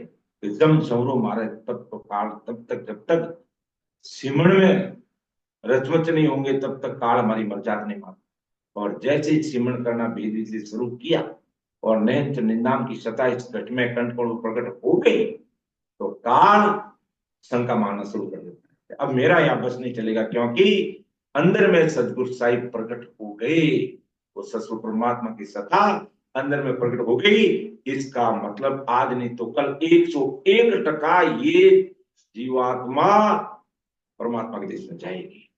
जम झमरो मारे तब तो काल, तब तक जब तक सिमरन में रचवच नहीं होंगे तब तक काल हमारी मर्जात नहीं मारता। और जैसे ही सिमरन करना भेद विधि से शुरू किया और नेत्र निंदान की सता इस घट में कंठ पर प्रकट हो गई, तो काल शंका मारना शुरू कर देता है, अब मेरा यहाँ बस नहीं चलेगा, क्योंकि अंदर में सदगुरु साहिब प्रकट हो गए। वो ससुर परमात्मा की सत्ता अंदर में प्रकट हो गई। इसका मतलब आज नहीं तो कल 101% ये जीवात्मा परमात्मा के देश में जाएगी,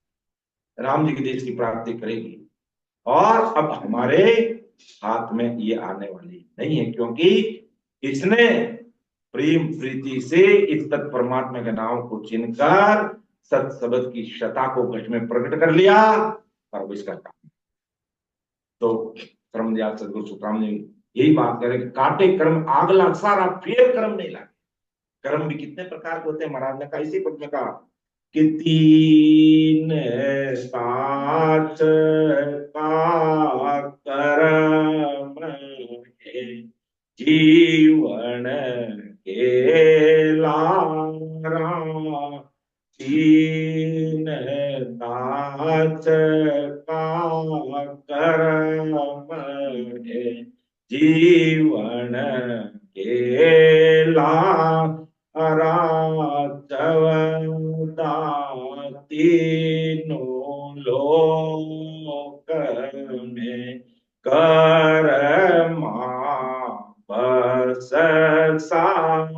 राम जी के देश की प्राप्ति करेगी। और अब हमारे हाथ में ये आने वाली नहीं है, क्योंकि इसने प्रेम प्रीति से इस तत् परमात्मा के नाम को चिनकर सत शब्द की शता को घट में प्रकट कर लिया और इसका काम। तो कर्म दयाल सदगुरु सुखराम जी यही बात करें कि काटे कर्म आग लाग सारा फिर कर्म नहीं लागे। कर्म भी कितने प्रकार के होते हैं, महाराज ने कहा इसी पद में कहा कि तीन साच का कर्म है, जीवन के लारा, तीन साच का कर्म है, जीवन के लारा, चवदा तीनों लोक में कर्मा बस सारा,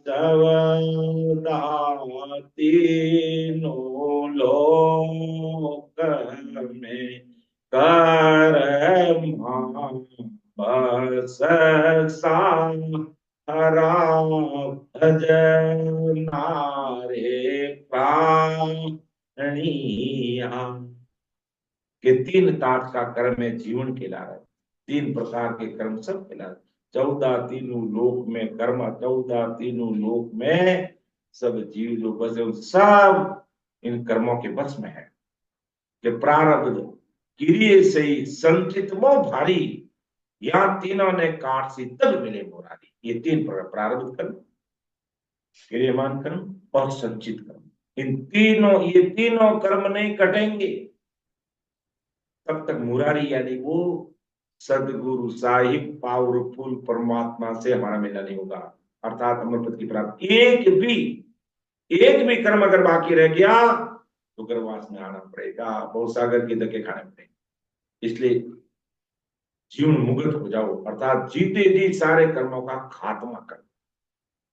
चवदा तीनों लोक में कर्मा बस सारा, भजना रे प्राणिया। के तीन ताट का कर्म है, जीवन खिला रहा है, तीन प्रकार के कर्म सब खिला रहे, 14 तीनों लोक में कर्म, 14 तीनों लोक में सब जीव जो बसे उन सब इन कर्मों के बस में है। कि प्रारब्ध किरिए से ही संचित मोह भारी, यहाँ तीनों ने काट सी तब मिले मुरारी। ये तीन प्रारब्ध कर्म, क्रियमान कर्म और संचित कर्म, इन तीनों, ये तीनों कर्म नहीं कटेंगे तब तक मुरारी यानी वो सदगुरु साहिब पावरफुल परमात्मा से हमारा मिलना नहीं होगा, अर्थात अमर पद की प्राप्ति। एक भी कर्म अगर बाकी रह गया तो गर्भवास में आना पड़ेगा, भवसागर के धक्के खाने पड़ेंगे। इसलिए जीवन मुक्त हो जाओ, अर्थात जीते जी सारे कर्मों का खात्मा कर।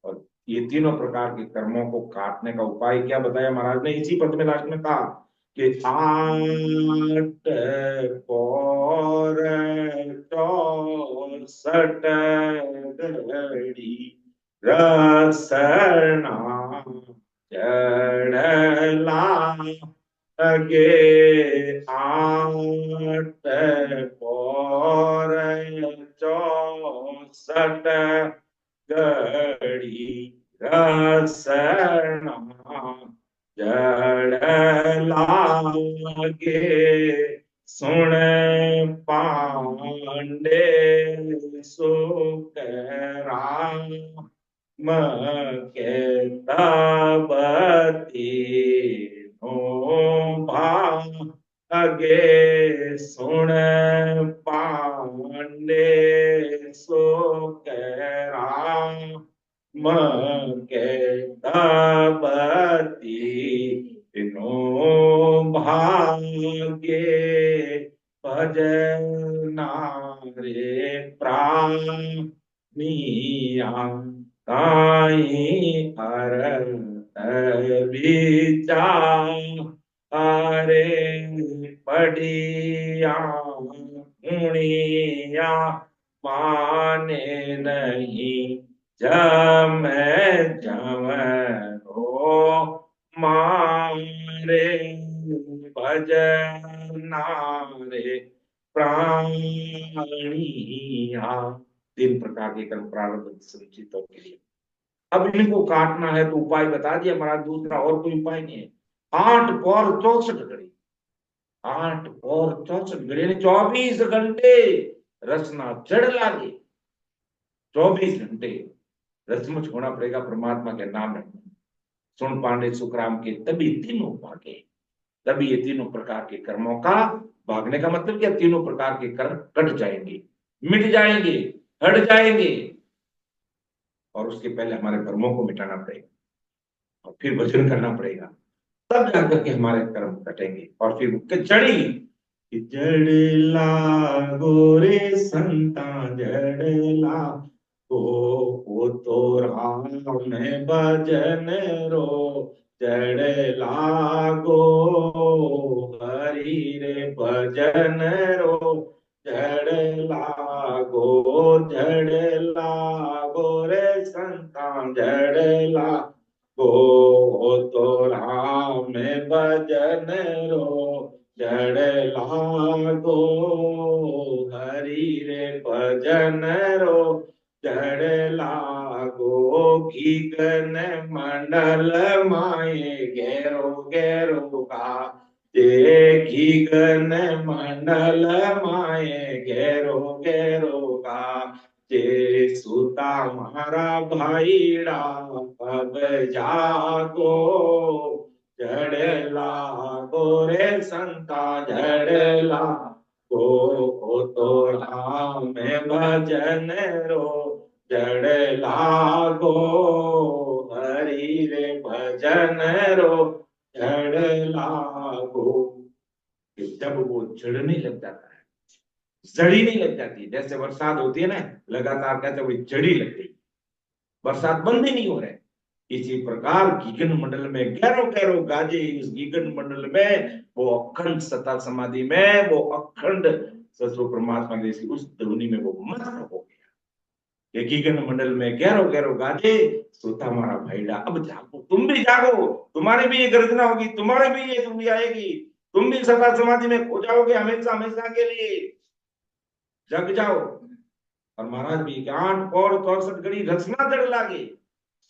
और ये तीनों प्रकार के कर्मों को काटने का उपाय क्या बताया महाराज ने, इसी पद में लास्ट में कहा कि आठ पौर 64 घड़ी रसना चढ़ला गे, आठ पौर 64 घड़ी रसना जड़ लागे, सुन पांडे सुकराम के तबती नो भागे, सुन पांडे सुकराम के तबती नो भागे, भजना रे प्राणिया, ताई हर विचारे पड़िया मुनिया माने नहीं जम जम हो मारे भजना रे प्राणिया। 3 प्रकार के कर्म प्रारब्ध संचितों के लिए। अब इनको काटना है तो उपाय बता दिया महाराज, दूसरा और कोई उपाय नहीं है। 8 पौर 64 घड़ी, 8 पौर 64 घड़ी यानी 24 घंटे रचना चढ़ लागे। 24 घंटे रचमुच होना पड़ेगा परमात्मा के नाम में। सुन पांडे सुखराम के तभी तीनों भागे, तभी ये तीनों प्रकार के कर्मों का भागने का मतलब क्या, तीनों प्रकार के कर्म कट जाएंगे, मिट जाएंगे, हट जाएंगे। और उसके पहले हमारे कर्मों को मिटाना पड़ेगा और फिर भजन करना पड़ेगा, तब जाकर के हमारे कर्म कटेंगे। और फिर जड़ी जड़ लागो रे संता जड़ लागो, वो तो राम में भजन रो जड़ लागो, हरि रे भजन रो जड़ लागो, जड़ लागो रे संता जड़ लागो, तो राम भजन रो जड़ लागो, हरि रे भजन रो जड़ लागो। घी गन मंडल माए घेरो घेरो गा, घी गन मंडल माए घेरो घेरो गा, जे सुता मारा भाईड़ा अब जागो, जड़ लागो रे संता जड़ लागो, तो राम भजन रो जड़ लागो, हरि रे भजन रो जड़ लागो। जब वो जड़ने लग जाता है, जड़ी नहीं लग जाती, जैसे बरसात होती है ना, लगातार कहते हुए जड़ी लग गई, बरसात बंद ही नहीं हो रहा है। इसी प्रकार गीगन मंडल में गैरो गैरो गाजे, उस गीगन मंडल में वो अखंड सता समाधि में वो अखंड सत्व परमात्मा जैसी उस धुनी में वो मस्त हो गया। ये गीगन मंडल में गैरो गैरो गाजे, सोता हमारा भाईड़ा अब जागो, तुम भी जागो, तुम्हारी भी ये गर्जना होगी, तुम्हारे भी ये धुनी आएगी, तुम भी सता समाधि में खो जाओगे हमेशा हमेशा के लिए, जग जाओ। और महाराज भी 8 पौर 64 घड़ी रचना जड़ लागे,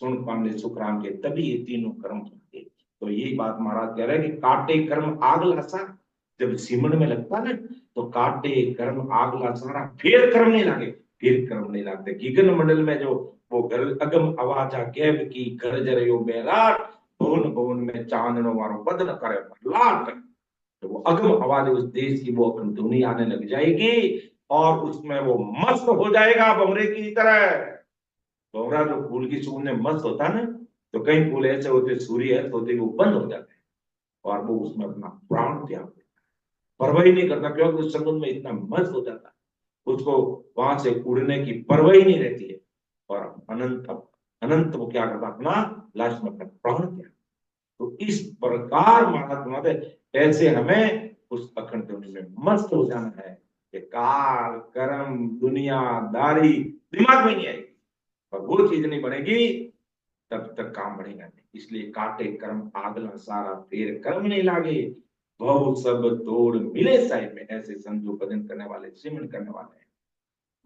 सुन पांडे सुखराम के तभी ये तीनों कर्म होंगे। तो यही बात महाराज कह रहे हैं कि काटे कर्म आग लासा, जब सीमन में लगता है तो काटे कर्म आग लासारा, फिर कर्म नहीं लागे, फिर कर्म नहीं लागते। गीगन मंडल में जो वो अगम आवाजा गैब की गरज रहो बेलाट, भवन भवन में चांदनो मारो बदन करे लाट, तो वो अगम आवाज उस देश की वो ध्वनि आने लग जाएगी और उसमें वो मस्त हो जाएगा भंवरे की तरह। भंवरा जो फूल की सूंघ में मस्त होता है ना, तो कई फूल ऐसे होते सूर्य होते वो बंद हो जाते हैं और वो उसमें अपना प्राण त्याग देता है, परवाही नहीं करता, क्योंकि उस समुद्र में इतना मस्त हो जाता है, उसको वहां से उड़ने की परवाही नहीं रहती है। और अनंत अनंत वो क्या करता, अपना लास्ट में अपना प्राण त्याग। तो इस प्रकार महात्मा ऐसे हमें उस अखंड ध्वनि में मस्त हो जाना है कि काल कर्म दुनियादारी दिमाग में नहीं आएगी, और वो चीज नहीं बनेगी तब तक काम बढ़ेगा नहीं। इसलिए काटे कर्म आगला सारा, फिर कर्म नहीं लागे, बहु सब तोड़ मिले साहिब में, ऐसे संजो भजन करने वाले सिमरन करने वाले हैं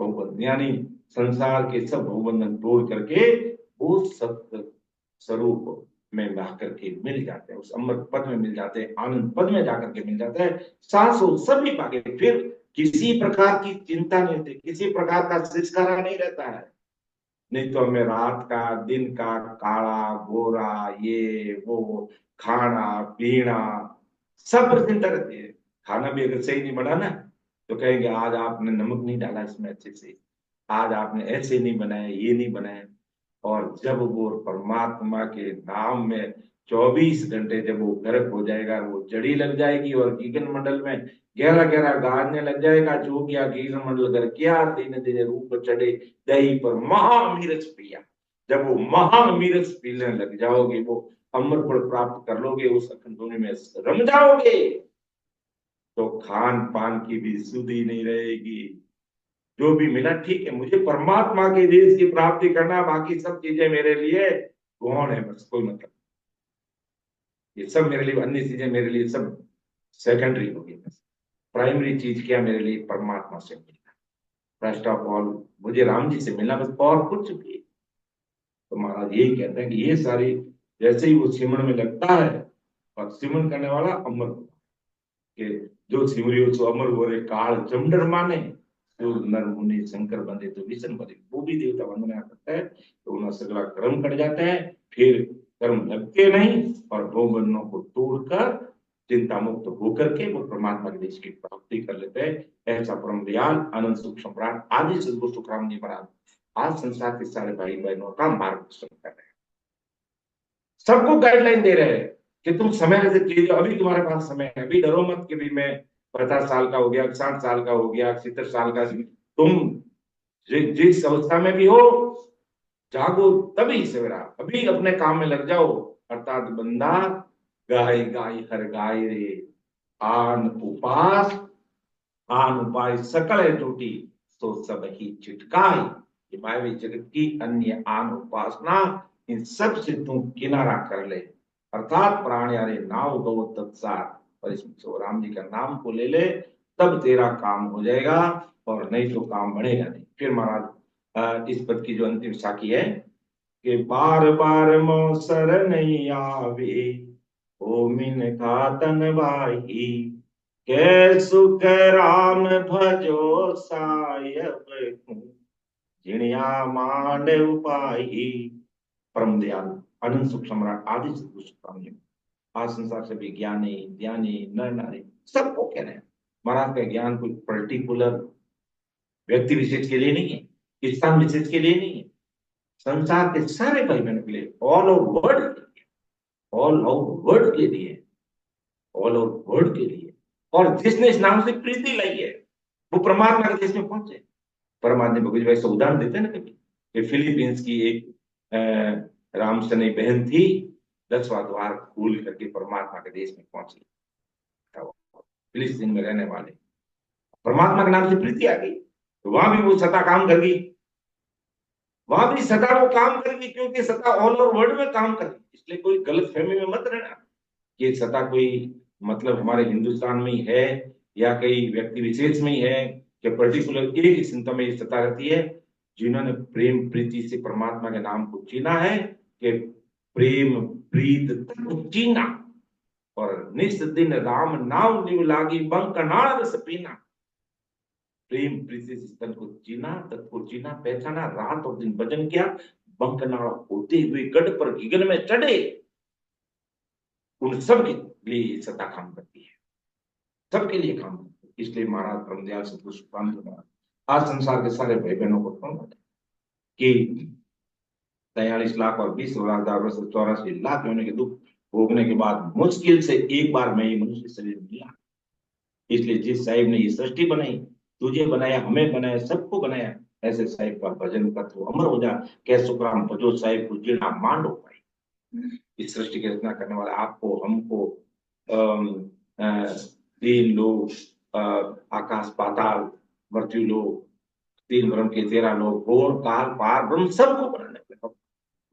बहुबंधन, यानी संसार के सब बहुबंधन तोड़ करके वो सत्य स्वरूप में जाकर के मिल जाते हैं, उस अमृत पद में मिल जाते हैं, आनंद पद में जाकर के मिल जाते हैं, सांसों सभी पाके, फिर किसी प्रकार की चिंता नहीं होती, किसी प्रकार का सिस्कारा नहीं रहता है। नहीं तो हमें रात का दिन का काला गोरा ये वो खाना पीना सब पर चिंता रहती है। खाना भी अगर सही नहीं बना ना तो कहेंगे आज आपने नमक नहीं डाला इसमें अच्छे से, आज आपने ऐसे नहीं बनाया, ये नहीं बनाया। और जब वो परमात्मा के नाम में 24 घंटे जब वो गर्क हो जाएगा, वो जड़ी लग जाएगी और गीगन मंडल में गहरा गहरा गाड़ने लग जाएगा, जो किया गीगन मंडल कर किया दिन दिन रूप चढ़े दही पर महामीरस पिया। जब वो महामीरस पीने लग जाओगे, वो अमर पद प्राप्त कर लोगे, उस अखंड ध्वनि में रम जाओगे, तो खान पान की भी सुधि नहीं रहेगी। जो भी मिला ठीक है, मुझे परमात्मा के देश की प्राप्ति करना, बाकी सब चीजें मेरे लिए कौन है, बस कोई मतलब, ये सब मेरे लिए, अन्य चीजें मेरे लिए सब सेकेंडरी होगी। बस प्राइमरी चीज क्या मेरे लिए, परमात्मा से मिलना, फर्स्ट ऑफ ऑल मुझे राम जी से मिलना, बस और कुछ भी। तो महाराज यही कहते हैं कि ये सारी, जैसे ही वो सिमरन में लगता है, और सिमरन करने वाला अमर होगा, कि जो सिमरियो सो अमर हो रे काल चमडर माने, जो नर मुनि शंकर बंदे तो विष्णु बंदे, वो भी देवता वंदना करता है, तो उनका सगला कर्म कट जाता है, फिर कर्म लगते नहीं, और दो बंधनों को तोड़कर चिंता मुक्त होकर के वो परमात्मा के देश की प्राप्ति कर लेते हैं। ऐसा परम दयाल अनंत सुख सम्राट आदि सदगुरु सुखराम जी महाराज आज संसार के सारे भाई बहनों का मार्गदर्शन कर रहे हैं, सबको गाइडलाइन दे रहे हैं कि तुम समय से कीजिए, अभी तुम्हारे पास समय है, अभी डरो मत कि भी मैं 50 साल का हो गया, 60 साल का हो गया, 70 साल का, तुम जिस अवस्था में भी हो, जागो तभी सवेरा, अभी अपने काम में लग जाओ। अर्थात बंदा गाय गाय हर गाय रे, आन उपास आन उपाय सकल है टूटी, तो सब ही चिटकाई। ये मायावी जगत की अन्य आन उपासना, इन सब से तू किनारा कर ले, अर्थात प्राण यारे नाव गो तत्सार, और इसमें से राम जी का नाम को ले ले, तब तेरा काम हो जाएगा, और नहीं तो काम बढ़ेगा नहीं। फिर महाराज इस पद की जो अंतिम साखी है कि बार बार मौसर नहीं आवे, ओ मिन का तन बाही, कै सुख राम भजो सायब, जिणिया मांड उपाही। परम दयाल अनंत सुख सम्राट आदि सदगुरु सुखराम जी आज संसार से भी ज्ञानी ज्ञानी नर नारी सबको कह रहे हैं, महाराज का ज्ञान कोई पर्टिकुलर व्यक्ति विशेष के लिए नहीं है, स्थान विशेष के लिए नहीं है, संसार के सारे भाई बहनों के लिए, all over world, all over world के लिए, ऑल ओवर वर्ल्ड के लिए। और जिसने इस नाम से प्रीति लाई है, वो परमात्मा के देश में पहुंचे। परमात्मा भगवत भाई से उदाहरण देते हैं ना कभी, कि फिलीपींस की एक रामसनी बहन थी, 10वां द्वार खोल करके परमात्मा के देश में पहुंची, फिलिस्तीन में रहने वाले, परमात्मा के नाम से प्रीति आ गई, तो वहां भी वो सता काम कर गई, वहां भी सता वो काम करेगी, क्योंकि सता ऑल ओवर वर्ल्ड में काम करेगी। इसलिए कोई गलत फहमी में मत रहना कि सता कोई मतलब हमारे हिंदुस्तान में ही है, या कई व्यक्ति विशेष में ही है, कि पर्टिकुलर एक ही संत में सता रहती है। जिन्होंने प्रेम प्रीति से परमात्मा के नाम को चीना है, कि प्रेम प्रीत तत्व चीना, और निस दिन राम नाम निव लागी बंकनाल रस पीना। प्रेम प्रीति से तन को चीना, तत्व को चीना, पहचाना, रात और दिन भजन किया, बंकनाल होते हुए गढ़ पर गगन में चढ़े, उन सब के लिए सत्ता काम करती है, सबके लिए काम करती है। इसलिए महाराज परमदयाल सदगुरु सुखराम जी महाराज आज संसार के सारे भाई बहनों को कहूंगा कि 43 लाख और 20,84 होने के दुख भोगने के बाद मुश्किल से एक बार मैं ये मनुष्य शरीर मिला। इसलिए जिस साहिब ने ये सृष्टि बनाई, तुझे बनाया, हमें बनाया, सबको बनाया, ऐसे साहिब का भजन कर तो अमर हो जा, क्या सुखराम भजो साहिब को जीना मांड हो पाई। इस सृष्टि की रचना करने वाले आपको हमको तीन लोग, आकाश पाताल मृत्यु लोग, तीन ब्रह्म के 13 लोग, घोर काल पार ब्रह्म सबको बनाने वाले,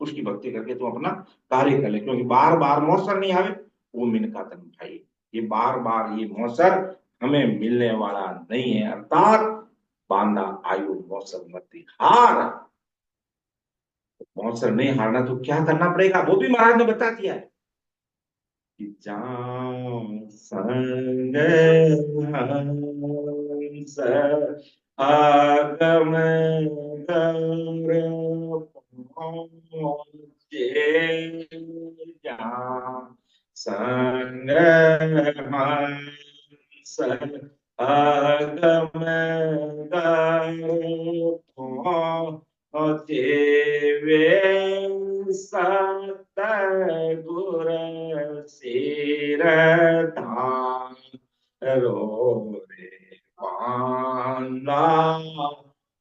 उसकी भक्ति करके तुम अपना कार्य कर ले, क्योंकि बार बार मौसर नहीं आवे, वो मिनका तन भाई, ये बार बार ये मौसर हमें मिलने वाला नहीं है, अर्थात बांदा आयु मौसर मत हार। मौसर नहीं हारना तो क्या करना पड़ेगा, वो भी महाराज ने बता दिया है कि जान संग हंस आगम गौर पहुँचे, जान संग हंस आगम गौर पहुँचे, वे सतगुर सिर धाम रो रे पाना,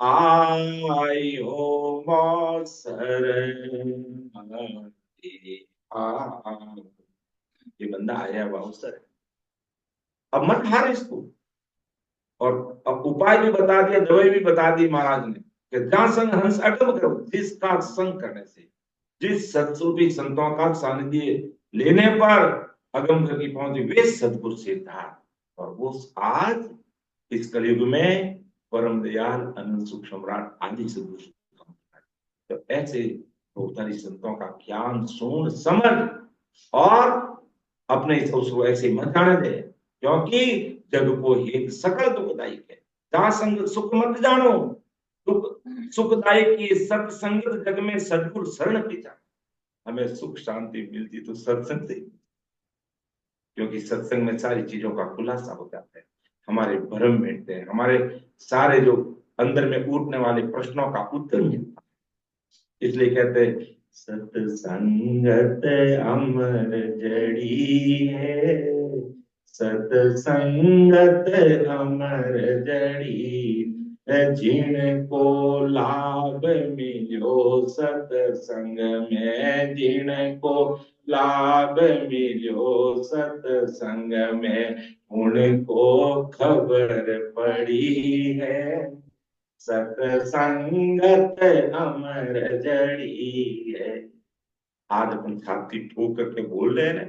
आयो मौसर हाँ, ये बंदा आया बाउंसर है, अब मत हार इसको। और अब उपाय भी बता दिया, दवाई भी बता दी महाराज ने कि जहां संग हंस अगम करो, जिसका संग करने से, जिस सत्स्वरूपी संतों का सानिध्य लेने पर अगम कर की पहुंचे, वे सदगुरु सिद्धार्थ। और वो आज इस कलयुग में परम दयाल अनंत सुख सम्राट आदि सदगुरु। तो ऐसे भोगधारी संतों का ज्ञान सुन समझ और अपने उसको ऐसे मत जाने दे, क्योंकि जग को हेत सकल दुखदायक है, जहां संग सुख मत जानो, दुख सुखदायक की सत्संगत जग में सदगुरु शरण पीछा। हमें सुख शांति मिलती तो सत्संग से, क्योंकि सत्संग में सारी चीजों का खुलासा हो जाता है, हमारे भ्रम मिटते हैं, हमारे सारे जो अंदर में उठने वाले प्रश्नों का उत्तर मिलता है। इसलिए कहते हैं सत्संगत अमर जड़ी है, सत्संगत अमर जड़ी, जिनको लाभ मिलो सत्संग में, जिनको लाभ मिलो सत्संग में, उनको खबर पड़ी है, सत्संगत अमर जड़ी है। आज अपन छाती ठोक करके बोल रहे हैं ना,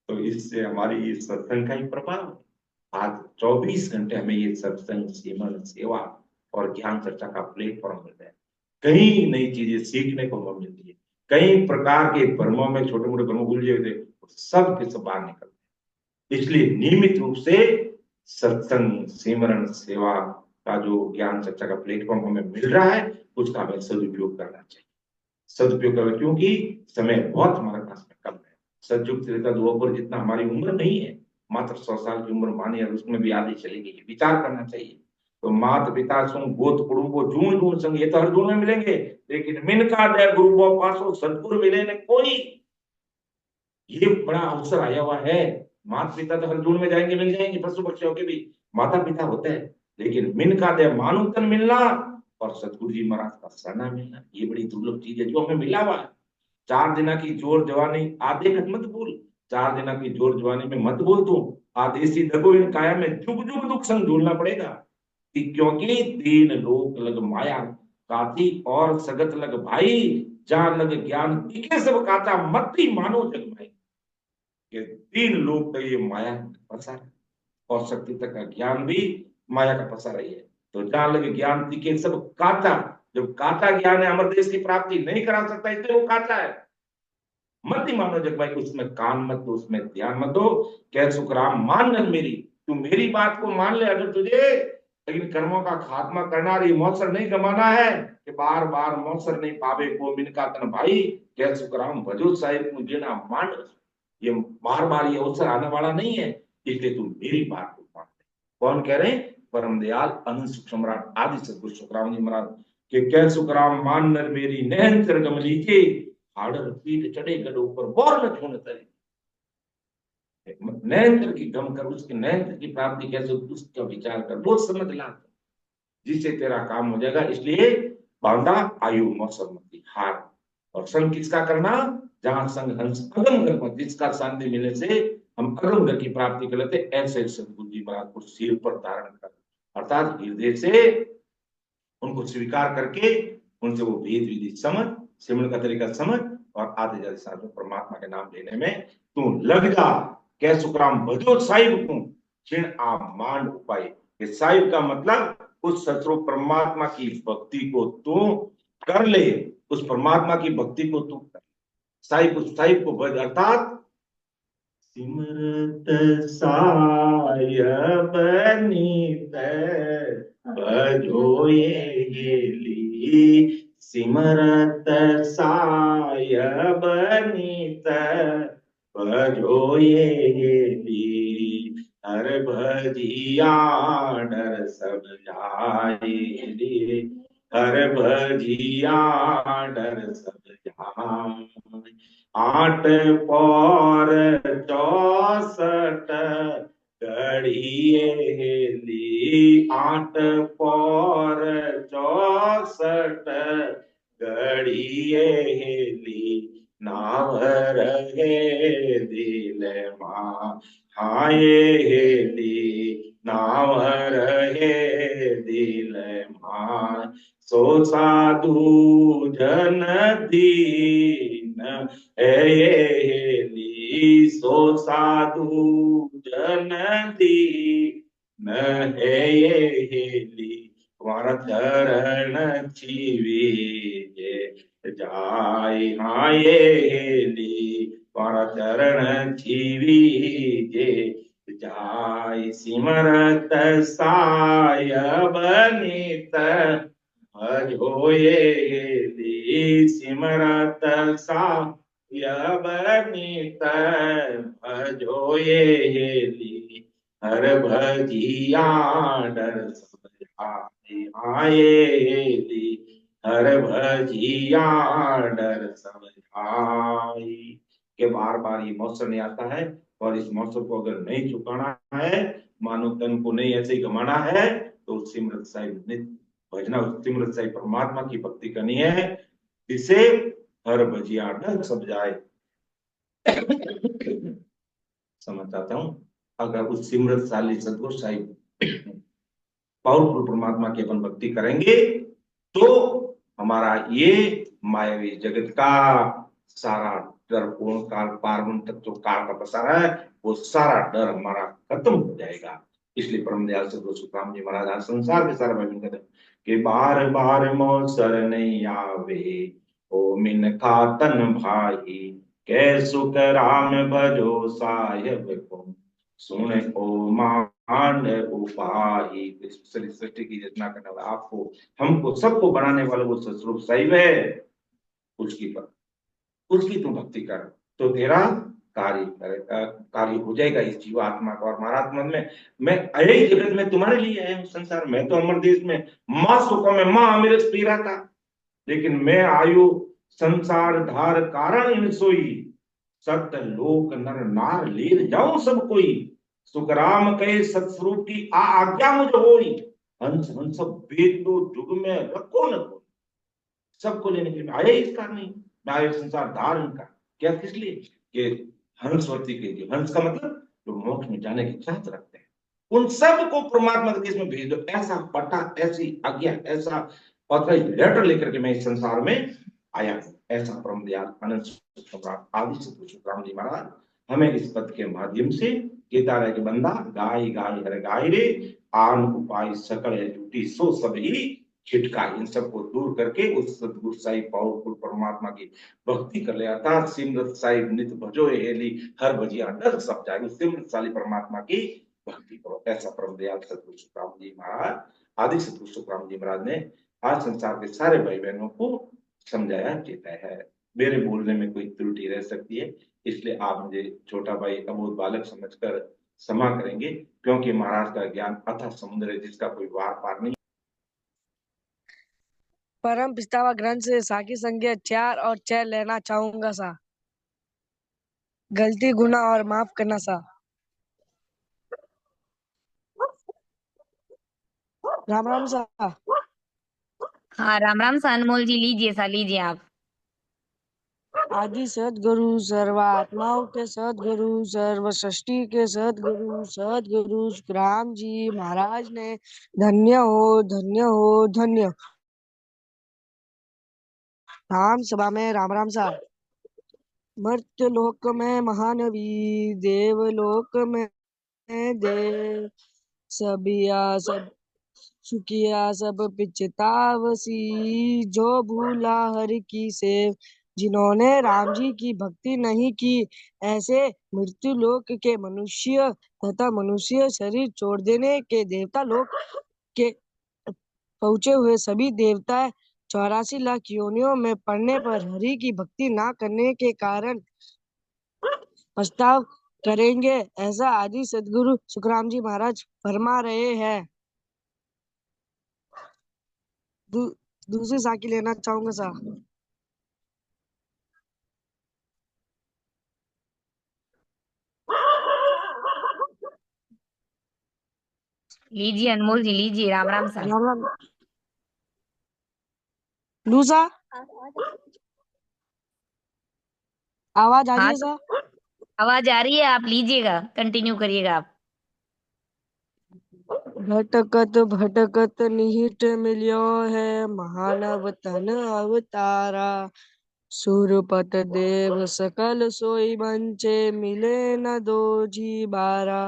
तो इससे हमारी ये सत्संग का ही प्रभाव है। आज 24 घंटे हमें ये सत्संग सिमरन सेवा और ज्ञान चर्चा का प्लेटफॉर्म मिलता है, कई नई चीजें सीखने को मिलती है, कई प्रकार के भ्रमों में, छोटे मोटे भ्रमों उलझे हुए थे, सब के सब बाहर निकलते हैं। इसलिए नियमित रूप से सत्संग सिमरन सेवा का जो ज्ञान चर्चा का प्लेटफॉर्म हमें मिल रहा है, उसका हमें सदुपयोग करना चाहिए। सदुपयोग करें, क्योंकि समय बहुत हमारे पास में कम है। सतयुग त्रेता द्वापर जितना हमारी उम्र नहीं है, मात्र 100 साल की उम्र मानी, और उसमें भी आधी चली गई, विचार करना चाहिए। तो मात पिता संग गोत कुड़ुम्बो जून जून संग, ये तो हर जून में मिलेंगे, लेकिन मिन का दया गुरु पासो सदगुरु मिले न कोई, ये बड़ा अवसर आया हुआ है। माता पिता तो हर जून में जाएंगे, मिल जाएंगे, पशु पक्षियों के भी माता पिता होते हैं, लेकिन मिन का दया मानव तन मिलना और सतगुरु जी महाराज का सरना मिलना, ये बड़ी दुर्लभ चीज है जो हमें मिला हुआ है। 4 दिना की जोर जवानी आधे घट मत भूल, 4 दिना की जोर जवानी में मत बोल तू, आदेशी दगो इन काया में जुग जुग दुख संग झूलना पड़ेगा। क्योंकि 3 लोक लग माया काती, और सगत लग भाई, जहां लग ज्ञान तीखे सब काता, मत ही मानो जग में। ये 3 लोक का ये माया का पसार है, और शक्ति तक का ज्ञान भी माया का पसार ही है। तो जहां लगे ज्ञान तीखे सब काता, जब काता ज्ञान है, अमर देश की प्राप्ति नहीं करा सकता, इसलिए वो काता है। मत ही मानो जग भाई, उसमें कान मत दो, उसमें ध्यान मत दो। कह सुखराम मान न मेरी, तू मेरी बात को मान ले अगर तुझे, लेकिन कर्मों का खात्मा करना, रही मौसर नहीं गमाना है कि बार बार मौसर नहीं पावे को मिनका तन भाई। कह सुखराम भजो साहिब मुझे ना मान, ये बार बार ये अवसर आने वाला नहीं है, इसलिए तू मेरी बात को मान ले। कौन कह रहे हैं? परम दयाल अनंत सुख सम्राट आदि सदगुरु सुखराम जी महाराज के, कह सुखराम मान नर मेरी नैन गम लीजिए, हाड़र पीठ चढ़े गढ़ ऊपर बोर न छूने तरे। नैन की गम कर, उसके नैन की प्राप्ति कैसे, उसका विचार कर, वो समझ ला, जिससे तेरा काम हो जाएगा। इसलिए बांधा आयु मौसम मती हार, और संग किसका करना? जहां संग हंस अगम कर, जिसका सानिध्य मिलने से हम अगम घर की प्राप्ति कर लेते, ऐसे सदगुरु जी महाराज को सिर पर धारण कर, अर्थात हृदय से उनको स्वीकार करके, उनसे वो वेद विधि समझ, सिमरन का तरीका समझ, और आते जाते साथ में परमात्मा के नाम लेने में तू लग जा। कह सुखराम भजो साहिब को क्षीण आ मान उपाय। साहिब का मतलब उस सतरूप परमात्मा की भक्ति को तू कर ले, उस परमात्मा की भक्ति को तू कर, साहिब को भज, अर्थात सिमरत सायब नीत भजो ये ली, सिमरत सायब नीत भजो ये ली, हर भजिया डर सब जाए रे, हर भजिया डर सब जाए। 8 पौर 64 घड़िए ली, 8 पौर 64 घड़िए ली, नाव सो साधु जन दीन हेली, सो साधु जन दीन हेली, तुम्हारा चरण छीवे जाय हाँ ये हेली, तुम्हारा चरण छीवीजे जाय, सिमरत सायब नित भजो ये हेली, सिमरत सायब नित भजो ये हेली, हर भजिया डर सब आए हेली, हर भजिया डर सब जाई। के बार बार ये मौसम नहीं आता है, और इस मौसम को अगर नहीं चुकाना है, मानो तन को नहीं ऐसे ही गमाना है, तो सिमरत साहिब नित्य भजना, सिमरत साहिब परमात्मा की भक्ति करनी है, जिससे हर भजिया डर सब जाए। समझ आता हूं, अगर उस सिमरतशाली सदगुरु साहिब पावरफुल परमात्मा की अपन भक्ति करेंगे, तो हमारा ये मायावी जगत का सारा डर, पूर्ण काल पारवन तत्व काल का पसारा है, वो सारा डर हमारा खत्म हो जाएगा। इसलिए परम दयाल सदगुरु सुखराम जी महाराज आज संसार के सारे भाई कहते कि बार बार मौसर नहीं आवे, ओ मिन खातन भाई, कै सुख राम भजो साहेब को, सुन ओ मान उपाय। सृष्टि की रचना करने वाला, आपको हमको सबको बनाने वाला वो सतस्वरूप साहिब है, उसकी उसकी तुम भक्ति कर, तो तेरा कार्य करेगा, कार्य हो जाएगा इस जीवात्मा का। और महाराज मन में, मैं अरे जगत में तुम्हारे लिए आया हूँ संसार में, तो अमर देश में माँ सुख में माँ अमृत पी रहा था, लेकिन मैं आयु संसार धार कारण इन सोई, सत्य लोक नर नार ले जाऊं सब कोई, सुखराम कहे सतस्वरूप की आज्ञा मुझे होई, हंस हंस वेद लो जुग में रखो न को, सबको लेने के लिए आया इस कारण नहीं, मैं आया संसार धारण का, क्या किस लिए, कि हंसवती के लिए, हंस का मतलब जो मोक्ष में जाने की चाहत रखते हैं, उन सबको परमात्मा के देश में भेज दो, ऐसा पटा, ऐसी आज्ञा, ऐसा पत्र लेटर लेकर के मैं इस संसार में आया हूं। ऐसा परम दयाल अनंत सम्राट आदि सतगुरु जी महाराज हमें इस पद के माध्यम से कहता रहे कि बंदा गाय गाय हर गाय रे, आन उपाय सकल है झूठी, सो सब ही छिटका, इन सबको दूर करके उस सदगुरु साहिब पावरफुल परमात्मा की भक्ति कर ले, अर्थात सिमरत साहिब नित भजो हेली, हर भजिया डर सब जाए, उस सिमरत परमात्मा की भक्ति करो। ऐसा परम दयाल सतगुरु सुखराम जी महाराज, आदि सतगुरु सुखराम जी महाराज ने आज संसार के सारे भाई बहनों को समझाया, चेताया है। मेरे बोलने में कोई त्रुटि रह सकती है, इसलिए आप मुझे छोटा भाई अबोध बालक समझकर क्षमा करेंगे, क्योंकि महाराज का ज्ञान अथाह समुद्र है, जिसका कोई वार पार नहीं। परम पितावा ग्रंथ से साकी संज्ञा 4 और 6 लेना चाहूंगा सा, गलती गुना और माफ करना सा। राम राम सा। हाँ राम राम सा अनमोल जी, लीजिए सा, लीजिए आप। आदि सदगुरु सर्वात्माओं के सदगुरु सर्व सृष्टि के सदगुरु सदगुरु राम जी महाराज ने धन्य हो धन्य हो धन्य। राम सभा में राम राम सा। मर्त्य लोक में महानवी, देवलोक में देव, सबिया सब सुखिया सब पिछतावसी, जो भूला हरि की सेव, जिन्होंने राम जी की भक्ति नहीं की, ऐसे मृत्यु लोक के मनुष्य तथा मनुष्य शरीर छोड़ देने के देवता लोक के पहुंचे हुए सभी देवता 84 लाख योनियों में पड़ने पर हरि की भक्ति ना करने के कारण पछताव करेंगे, ऐसा आदि सदगुरु सुखराम जी महाराज फरमा रहे हैं। दूसरी साखी लेना चाहूंगा सा। लीजिए अनमोल जी, लीजिए राम राम सा। राम राम। लूसा आवाज आ रही हाँ है सा। आवाज आ रही है, आप लीजिएगा, कंटिन्यू करिएगा आप। भटकत भटकत निहित मिल्यो है, महानव तन अवतारा। सुरपत देव सकल सोई बंचे, मिले न दो जी बारा।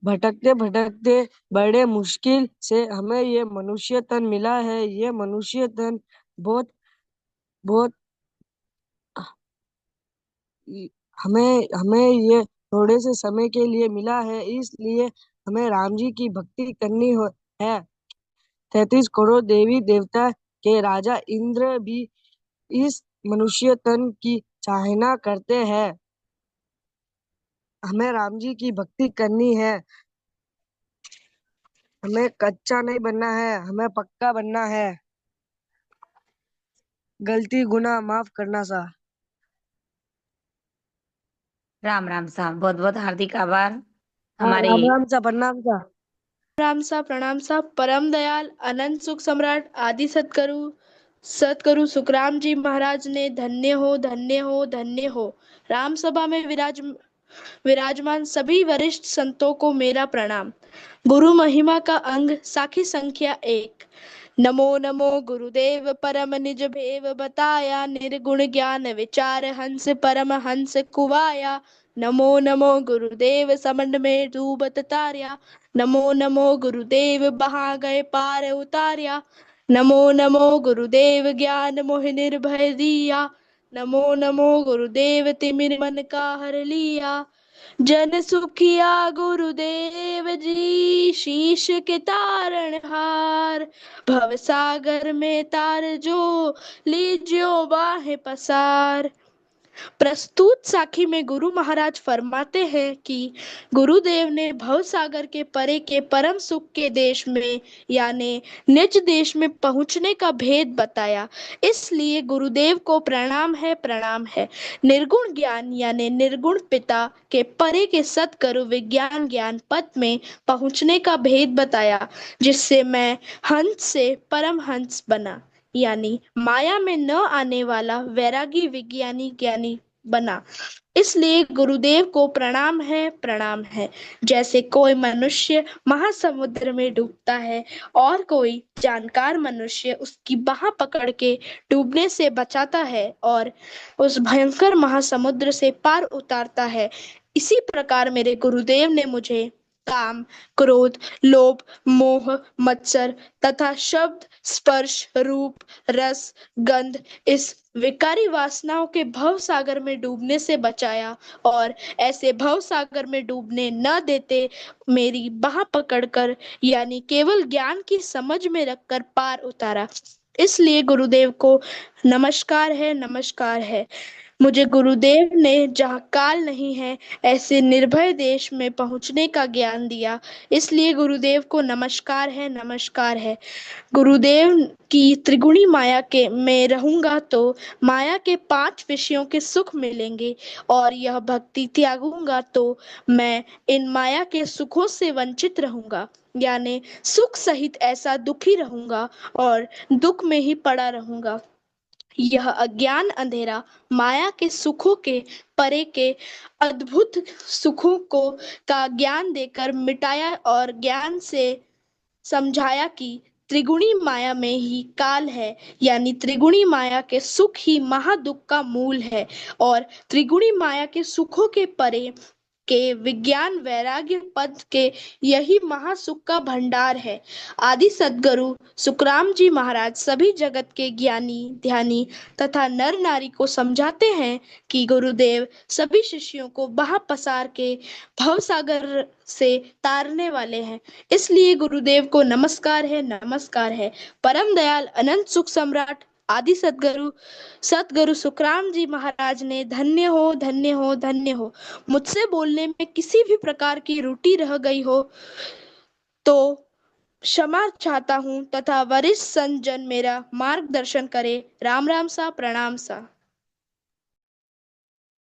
भटकते भटकते बड़े मुश्किल से हमें ये मनुष्य तन मिला है। ये मनुष्य तन बहुत बहुत हमें हमें ये थोड़े से समय के लिए मिला है, इसलिए हमें राम जी की भक्ति करनी है। 33 करोड़ देवी देवता के राजा इंद्र भी इस मनुष्य तन की चाहना करते हैं। हमें राम जी की भक्ति करनी है। हमें कच्चा नहीं बनना है, हमें पक्का बनना है। गलती गुनाह माफ करना सा। राम राम साहब, बहुत बहुत हार्दिक आभार हाँ, हमारे। राम राम सा, प्रणाम सा। राम सा, प्रणाम सा। परम दयाल अनंत सुख सम्राट आदि सतगुरु सतगुरु सुखराम जी महाराज ने धन्य हो, धन्य हो, धन्य हो। राम सभा में विराजमान सभी वरिष्ठ संतों को मेरा प्रणाम। गुरु महिमा का अंग साखी संख्या 1। नमो नमो गुरुदेव परम निज भेव बताया, निर्गुण ज्ञान विचार हंस परम हंस कुवाया। नमो नमो गुरुदेव समंड में डूबत तार्या, नमो नमो गुरुदेव बहा गए पार उतार्या। नमो नमो गुरुदेव ज्ञान मोहि निर्भय दिया, नमो नमो गुरुदेव तिमिर मन का हर लिया। जन सुखिया गुरुदेव जी, शीश के तारण हार। भव सागर में तार जो, लीजियो बाहे पसार। प्रस्तुत साखी में गुरु महाराज फरमाते हैं कि गुरुदेव ने भव सागर के परे के परम सुख के देश में यानी निज देश में पहुंचने का भेद बताया। इसलिए गुरुदेव को प्रणाम है, प्रणाम है। निर्गुण ज्ञान यानी निर्गुण पिता के परे के सतगुरु विज्ञान ज्ञान पद में पहुंचने का भेद बताया, जिससे मैं हंस से परम हंस बना, यानी माया में न आने वाला वैरागी विज्ञानी ज्ञानी बना। इसलिए गुरुदेव को प्रणाम है, प्रणाम है। जैसे कोई मनुष्य महासमुद्र में डूबता है और कोई जानकार मनुष्य उसकी बाह पकड़ के डूबने से बचाता है और उस भयंकर महासमुद्र से पार उतारता है, इसी प्रकार मेरे गुरुदेव ने मुझे काम, क्रोध, लोभ, मोह, मत्सर तथा शब्द, स्पर्श, रूप, रस, गंध, इस विकारी वासनाओं के भव सागर में डूबने से बचाया और ऐसे भव सागर में डूबने न देते मेरी बाह पकड़कर यानी केवल ज्ञान की समझ में रखकर पार उतारा। इसलिए गुरुदेव को नमस्कार है, नमस्कार है। मुझे गुरुदेव ने जहाँ काल नहीं है ऐसे निर्भय देश में पहुंचने का ज्ञान दिया, इसलिए गुरुदेव को नमस्कार है, नमस्कार है। गुरुदेव की त्रिगुणी माया के में रहूंगा तो माया के 5 विषयों के सुख मिलेंगे और यह भक्ति त्यागूंगा तो मैं इन माया के सुखों से वंचित रहूंगा, यानी सुख सहित ऐसा दुखी रहूंगा और दुख में ही पड़ा रहूंगा। यह अज्ञान अंधेरा माया के सुखों के परे के अद्भुत सुखों को का ज्ञान देकर मिटाया और ज्ञान से समझाया कि त्रिगुणी माया में ही काल है, यानी त्रिगुणी माया के सुख ही महादुख का मूल है और त्रिगुणी माया के सुखों के परे के विज्ञान वैराग्य पद के यही महासुख का भंडार है। आदि सद्गुरु सुखराम जी महाराज सभी जगत के ज्ञानी ध्यानी तथा नर नारी को समझाते हैं कि गुरुदेव सभी शिष्यों को बाह पसार के भव सागर से तारने वाले हैं। इसलिए गुरुदेव को नमस्कार है, नमस्कार है। परम दयाल अनंत सुख सम्राट आदि सतगुरु सुखराम जी महाराज ने धन्य हो, धन्य हो, धन्य हो। मुझसे बोलने में किसी भी प्रकार की त्रुटि रह गई हो तो क्षमा चाहता हूँ तथा वरिष्ठ संत जन मेरा मार्गदर्शन करे। राम राम सा, प्रणाम सा।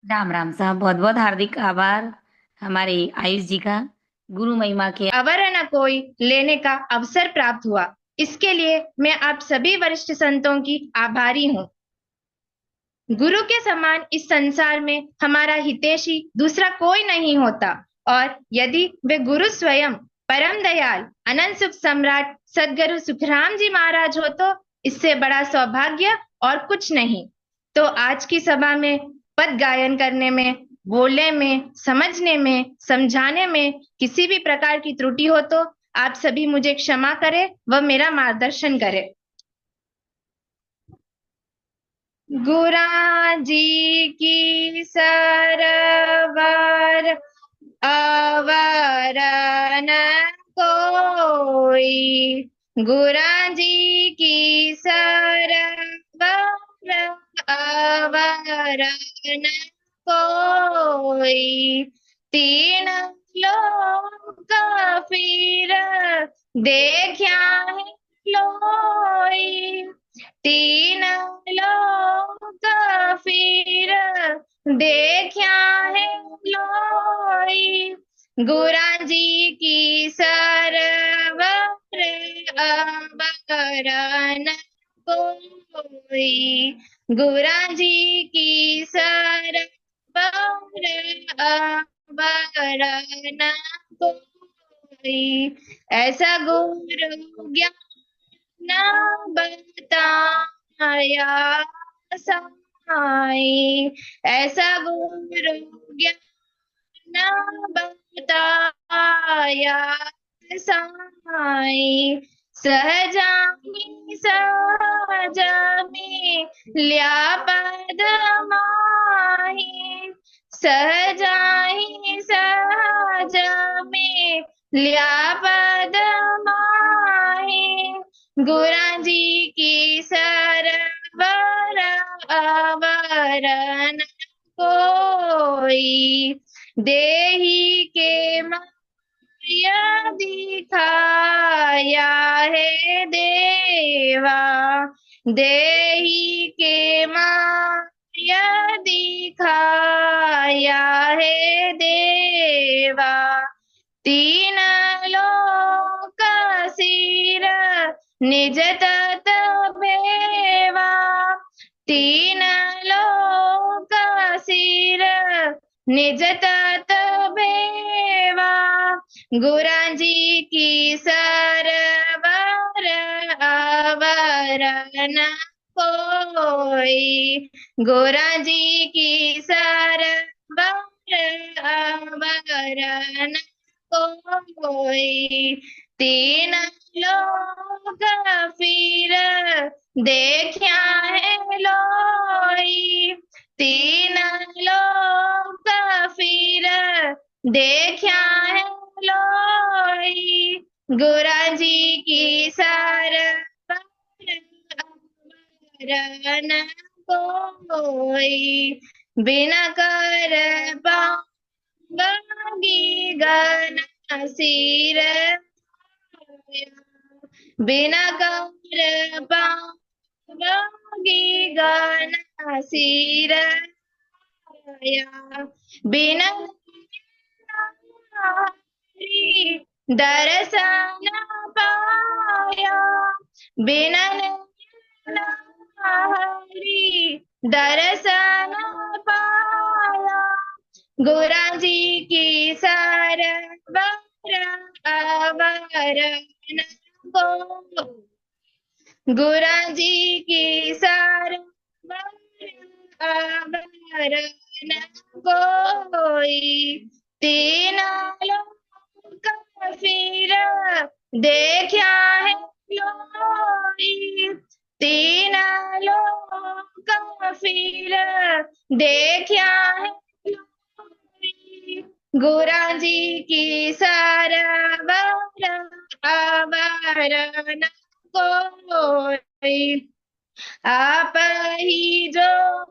राम राम साहब, बहुत बहुत हार्दिक आभार हमारे आयुष जी का। गुरु महिमा के अवर न कोई लेने का अवसर प्राप्त हुआ, इसके लिए मैं आप सभी वरिष्ठ संतों की आभारी हूँ। गुरु के समान इस संसार में हमारा हितैषी दूसरा कोई नहीं होता और यदि वे गुरु स्वयं परम दयाल अनंत सुख सम्राट सदगुरु सुखराम जी महाराज हो तो इससे बड़ा सौभाग्य और कुछ नहीं। तो आज की सभा में पद गायन करने में, बोलने में, समझने में, समझाने में किसी भी प्रकार की त्रुटि हो तो आप सभी मुझे क्षमा करें व मेरा मार्गदर्शन करें। गुरा जी की सरवर अवर न कोई, गुरा जी की सरवर अवर न कोई, तीन लोक फिर देखा है लोई, तीन लोक फिर देखा है लोई, गुरा जी की सरवर अवर न कोई, गुरा जी की सरवर अवर न कोई, ऐसा गुरु ज्ञान बताया साई, ऐसा गुरु ज्ञान बताया साई, सहजामी सहजामी ल्या पद माही, सहजाही सहजामी ल्या पद माही, गुरा जी की सरवर अवर न कोई, देही के माया दिखाया है देवा, देही के माया दिखाया है देवा, तीन लोक सिर निज तत भेवा, तीन लोक सिर निज तत भेवा, गुरा जी की सरवर अवर न कोई, गुरा जी की सरवर अवर न कोई, तीन लोक फिर देखा है लोई, तीन लोक फिर देखा है लोई, गुरा जी की सरवर अवर न कोई, बिना कर पागी गन सिर, बिना कर पागी गन सिर, बिना दर्शन पाया, बिना हरि दर्शन पाया, गुरा जी की सरवर अवर न कोई, गुरा जी की सरवर अवर न कोई, तीन लोक फिर देखा है लोई, तीन लोक फिर देखा है लोई, गुरा जी की सरवर अवर न कोई, आप ही जो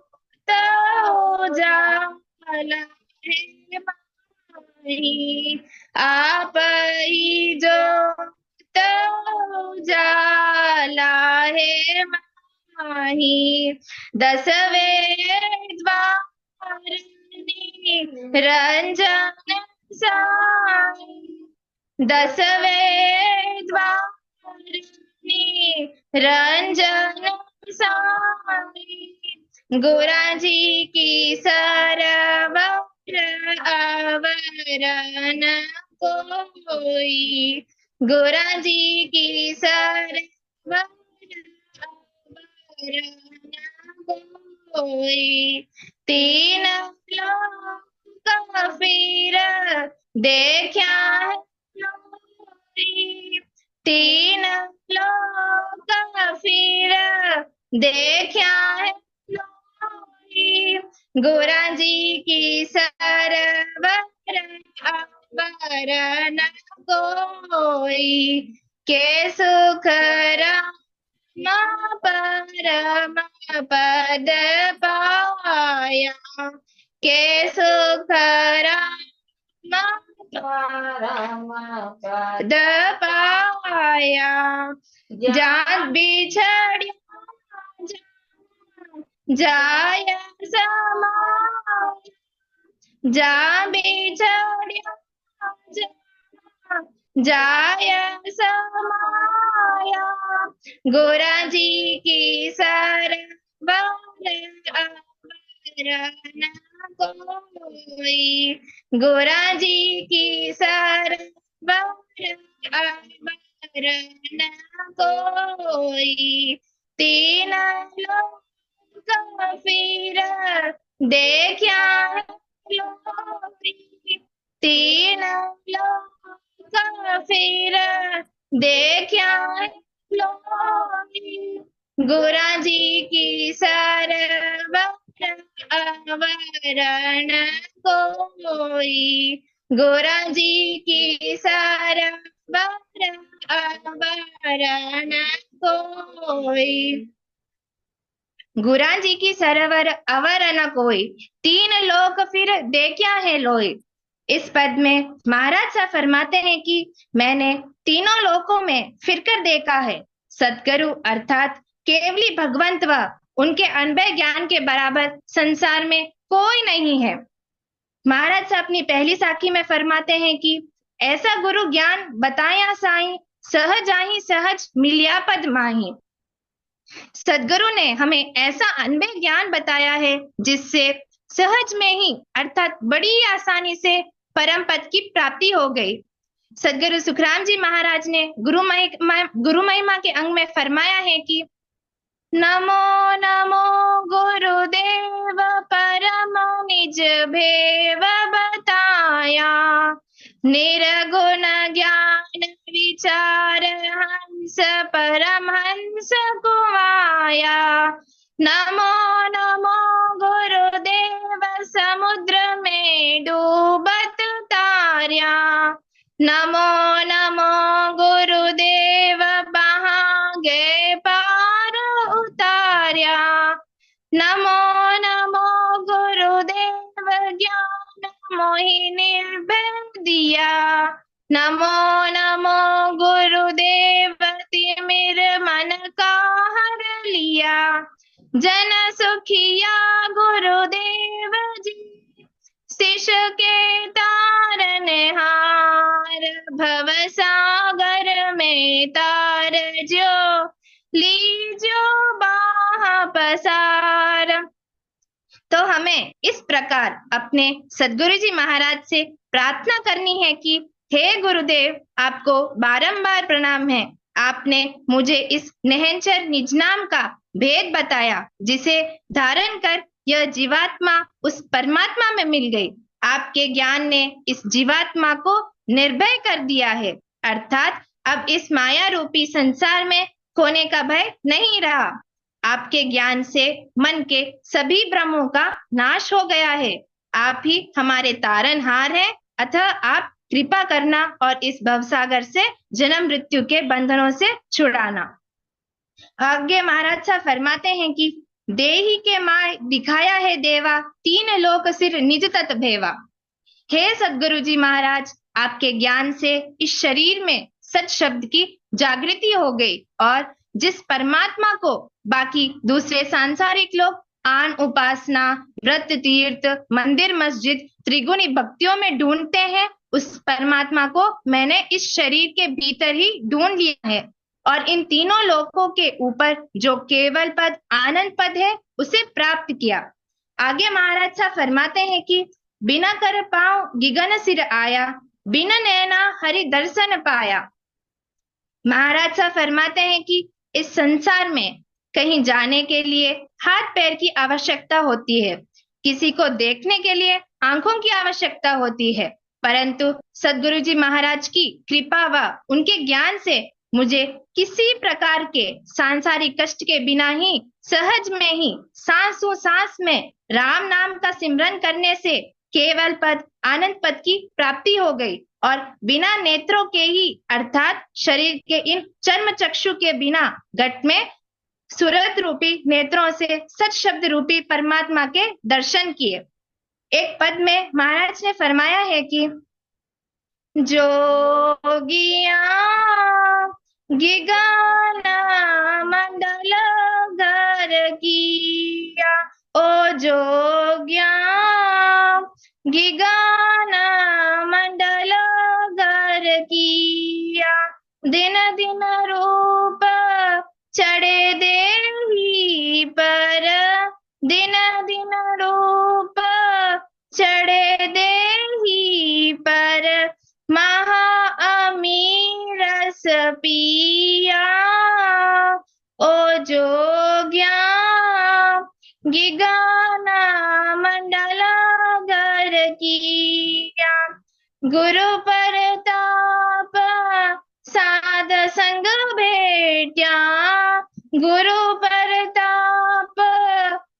तो जाला है माही, आप ही जो तो जाला है माही, 10 वेद वारिणी रंजन साई, 10 वेद वारिणी रंजन साई, गुरा जी की सरवर अवर न कोई, गोरा जी की सरवर कोई, तीन लोक फिर देखा है लोरी, तीन लोक फिर देखा है लोरी, गोरा जी की सरवर अवर न कोई, के सुख राम परम पद पाया, के सुख राम परम पद पाया, जान बिछड़िया जाय समाया, जा बिछड़िया जाय समाया, गोरा जी की सरवर अवर न कोई, गोरा जी की सरवर अवर न कोई, तीन लोक फिर देखा है लोरी, तीन लोक फिर देखा है लोरी, गोरा जी की सरवर अवर न कोई, गोरा जी की सरवर अवर न कोई, गोरा जी की सरवर अवर न कोई, तीन लोक फिर देखा है लोई। इस पद में महाराज साहब फरमाते हैं कि मैंने तीनों लोकों में फिरकर देखा है। सद्गुरु अर्थात केवली भगवंत व उनके अनबय ज्ञान के बराबर संसार में कोई नहीं है। महाराज साहब अपनी पहली साखी में फरमाते हैं कि ऐसा गुरु ज्ञान बताया साईं, सहज आही सहज मिलिया पद माही। सद्गुरु ने हमें ऐसा अनबय ज्ञान बताया है जिससे सहज में ही अर्थात बड़ी आसानी से परम पद की प्राप्ति हो गई। सद्गुरु सुखराम जी महाराज ने गुरु महिमा के अंग में फरमाया है कि नमो नमो गुरुदेव परम निज भेव बताया, निर्गुण ज्ञान विचार हंस परमहंस कुमाया, नमो नमो गुरुदेव समुद्र में डूबत तार्या, नमो नमो गुरुदेव बहागे पार उतार्या, नमो नमो गुरुदेव ज्ञान मोहि निर्भय दिया, नमो नमो गुरुदेव तिमिर मन का हर लिया, जन सुखिया गुरुदेव जी शिष्य के तारनहार, भव सागर में तार जो लीजो बाह पसार। तो हमें इस प्रकार अपने सद्गुरु जी महाराज से प्रार्थना करनी है कि हे गुरुदेव, आपको बारंबार प्रणाम है। आपने मुझे इस निहंचर निज नाम का भेद बताया, जिसे धारण कर यह जीवात्मा उस परमात्मा में मिल गई। आपके ज्ञान ने इस जीवात्मा को निर्भय कर दिया है, अर्थात अब इस माया रूपी संसार में खोने का भय नहीं रहा। आपके ज्ञान से मन के सभी भ्रमों का नाश हो गया है। आप ही हमारे तारनहार हैं, अतः आप कृपा करना और इस भवसागर से जन्म मृत्यु के बंधनों से छुड़ाना। आगे महाराज साहब फरमाते हैं कि देही के माय दिखाया है देवा, तीन लोक सिर निज तत भेवा। हे सद्गुरु जी महाराज, आपके ज्ञान से इस शरीर में सच शब्द की जागृति हो गई और जिस परमात्मा को बाकी दूसरे सांसारिक लोग आन उपासना, व्रत, तीर्थ, मंदिर, मस्जिद, त्रिगुणी भक्तियों में ढूंढते हैं, उस परमात्मा को मैंने इस शरीर के भीतर ही ढूंढ लिया है और इन तीनों लोकों के ऊपर जो केवल पद आनंद पद है उसे प्राप्त किया। आगे महाराज साहब फरमाते हैं कि बिना कर पांव गिगन सिर आया, बिन नैना हरि दर्शन पाया। महाराज साहब फरमाते हैं कि इस संसार में कहीं जाने के लिए हाथ पैर की आवश्यकता होती है, किसी को देखने के लिए आंखों की आवश्यकता होती है, परंतु सदगुरु जी महाराज की कृपा व उनके ज्ञान से मुझे किसी प्रकार के सांसारिक कष्ट के बिना ही सहज में ही सांसों सांस में राम नाम का सिमरन करने से केवल पद आनंद पद की प्राप्ति हो गई और बिना नेत्रों के ही अर्थात शरीर के इन चर्म चक्षु के बिना घट में सूरत रूपी नेत्रों से सच शब्द रूपी परमात्मा के दर्शन किए। एक पद में महाराज ने फरमाया है कि जोगिया गिगाना मंडल घर किया, ओ जोगिया गिगाना मंडल घर किया, दिन दिन रूप चढ़े देही पर, दिन दिन रूप चढ़े देही पर, महा अमीरस पिया, ओ जोग्या गिगाना मंडल घर किया, गुरु परताप साध संग भेट्या, गुरु परताप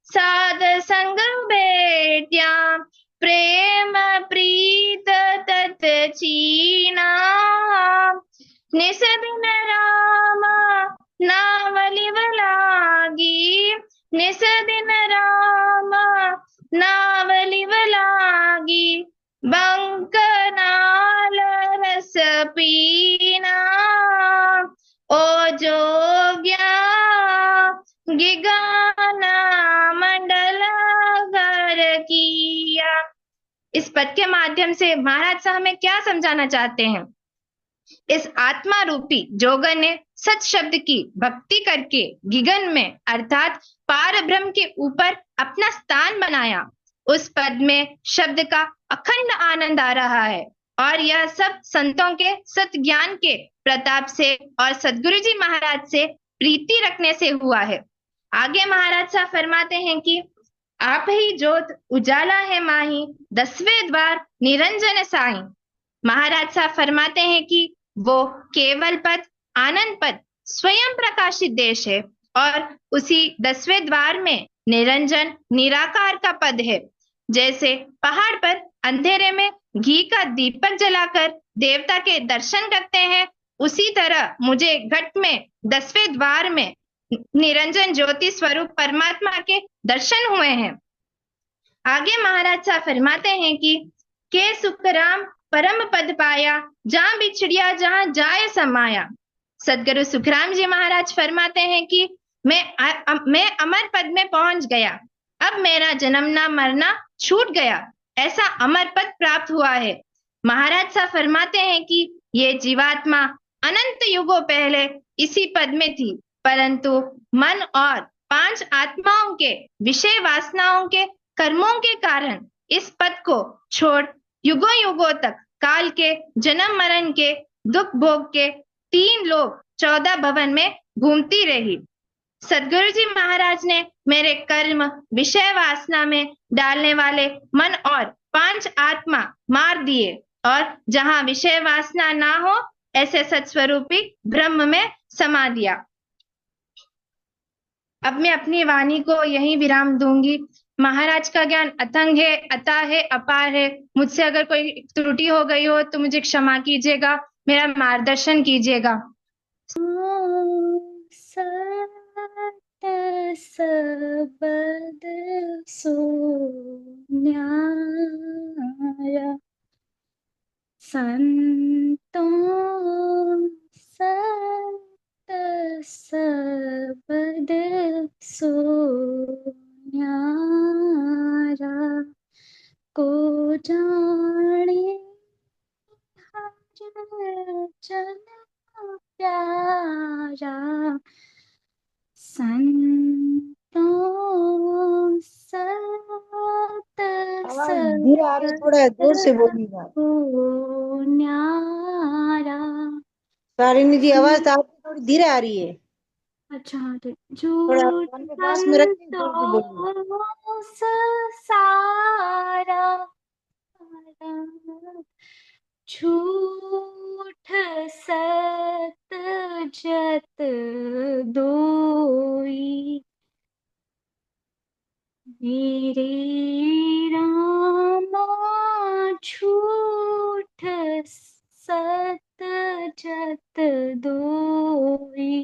साध संग भेट्या, प्रेम प्रीत तत चीना, निस दिन राम नाम लिव लागी, निस दिन राम नाम लिव लागी, बंक नाल रस पीना, ओ जोग्या गिगाना मंडल घर किया। इस पद के माध्यम से महाराज साहब हमें क्या समझाना चाहते हैं? इस आत्मा रूपी जोगन ने सच शब्द की भक्ति करके गिगन में अर्थात पार ब्रह्म के ऊपर अपना स्थान बनाया। उस पद में शब्द का अखंड आनंद आ रहा है और यह सब संतों के सत ज्ञान के प्रताप से और सदगुरु जी महाराज से प्रीति रखने से हुआ है। आगे महाराज साहब फरमाते हैं कि आप ही ज्योत उजाला है माही, 10वें द्वार निरंजन साई। महाराज साहब फरमाते हैं कि वो केवल पद आनंद पद स्वयं प्रकाशित देश है और उसी 10वें द्वार में निरंजन निराकार का पद है। जैसे पहाड़ पर अंधेरे में घी का दीपक जलाकर देवता के दर्शन करते हैं, उसी तरह मुझे घट में 10वें द्वार में निरंजन ज्योति स्वरूप परमात्मा के दर्शन हुए हैं। आगे महाराज साहब फरमाते हैं कि के सुखराम परम पद पाया, जहां बिछड़िया जहां जाए समाया। सदगुरु सुखराम जी महाराज फरमाते हैं कि मैं अमर पद में पहुंच गया, अब मेरा जन्मना मरना छूट गया, ऐसा अमर पद प्राप्त हुआ है। महाराज साहब फरमाते हैं कि ये जीवात्मा अनंत युगों पहले इसी पद में थी, परंतु मन और 5 आत्माओं के विषय वासनाओं के कर्मों के कारण इस पद को छोड़ युगों युगों तक काल के जन्म मरण के दुख भोग के 3 लोक 14 भवन में घूमती रही। सदगुरु जी महाराज ने मेरे कर्म विषय वासना में डालने वाले मन और 5 आत्मा मार दिए और जहां विषय वासना ना हो ऐसे सत्स्वरूपी ब्रह्म में समा दिया। अब मैं अपनी वाणी को यहीं विराम दूंगी। महाराज का ज्ञान अथंग है, अतः है, अपार है। मुझसे अगर कोई त्रुटि हो गई हो तो मुझे क्षमा कीजिएगा, मेरा मार्गदर्शन कीजिएगा। सत सबद सो न्यारा, संतों सत सबद सो न्यारा, को जाने हर जन प्यारा, संतों सत आवाज धीरे आ रही, थोड़ा जोर से बोलिएगा। सो न्यारा। तारिणी जी आवाज तो आपकी थोड़ी धीरे आ रही है, अच्छा हाँ ठीक। थोड़ा झूठ कान के पास में रख के जोर से बोलिए। संतोष सारा, झूठ सत जत दोई, मेरे रामा झूठ सत जत दोई,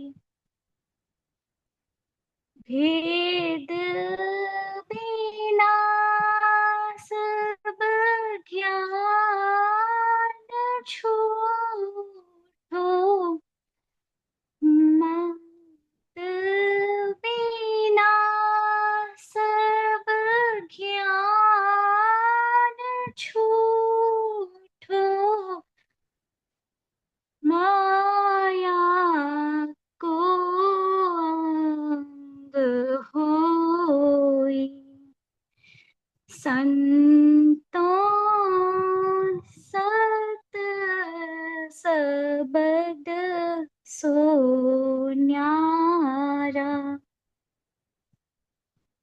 भेद बिना सब ज्ञान छूटो, मत बिना सब ज्ञान छूटो, माया को अंग होई, संतों सत सबद सो न्यारा,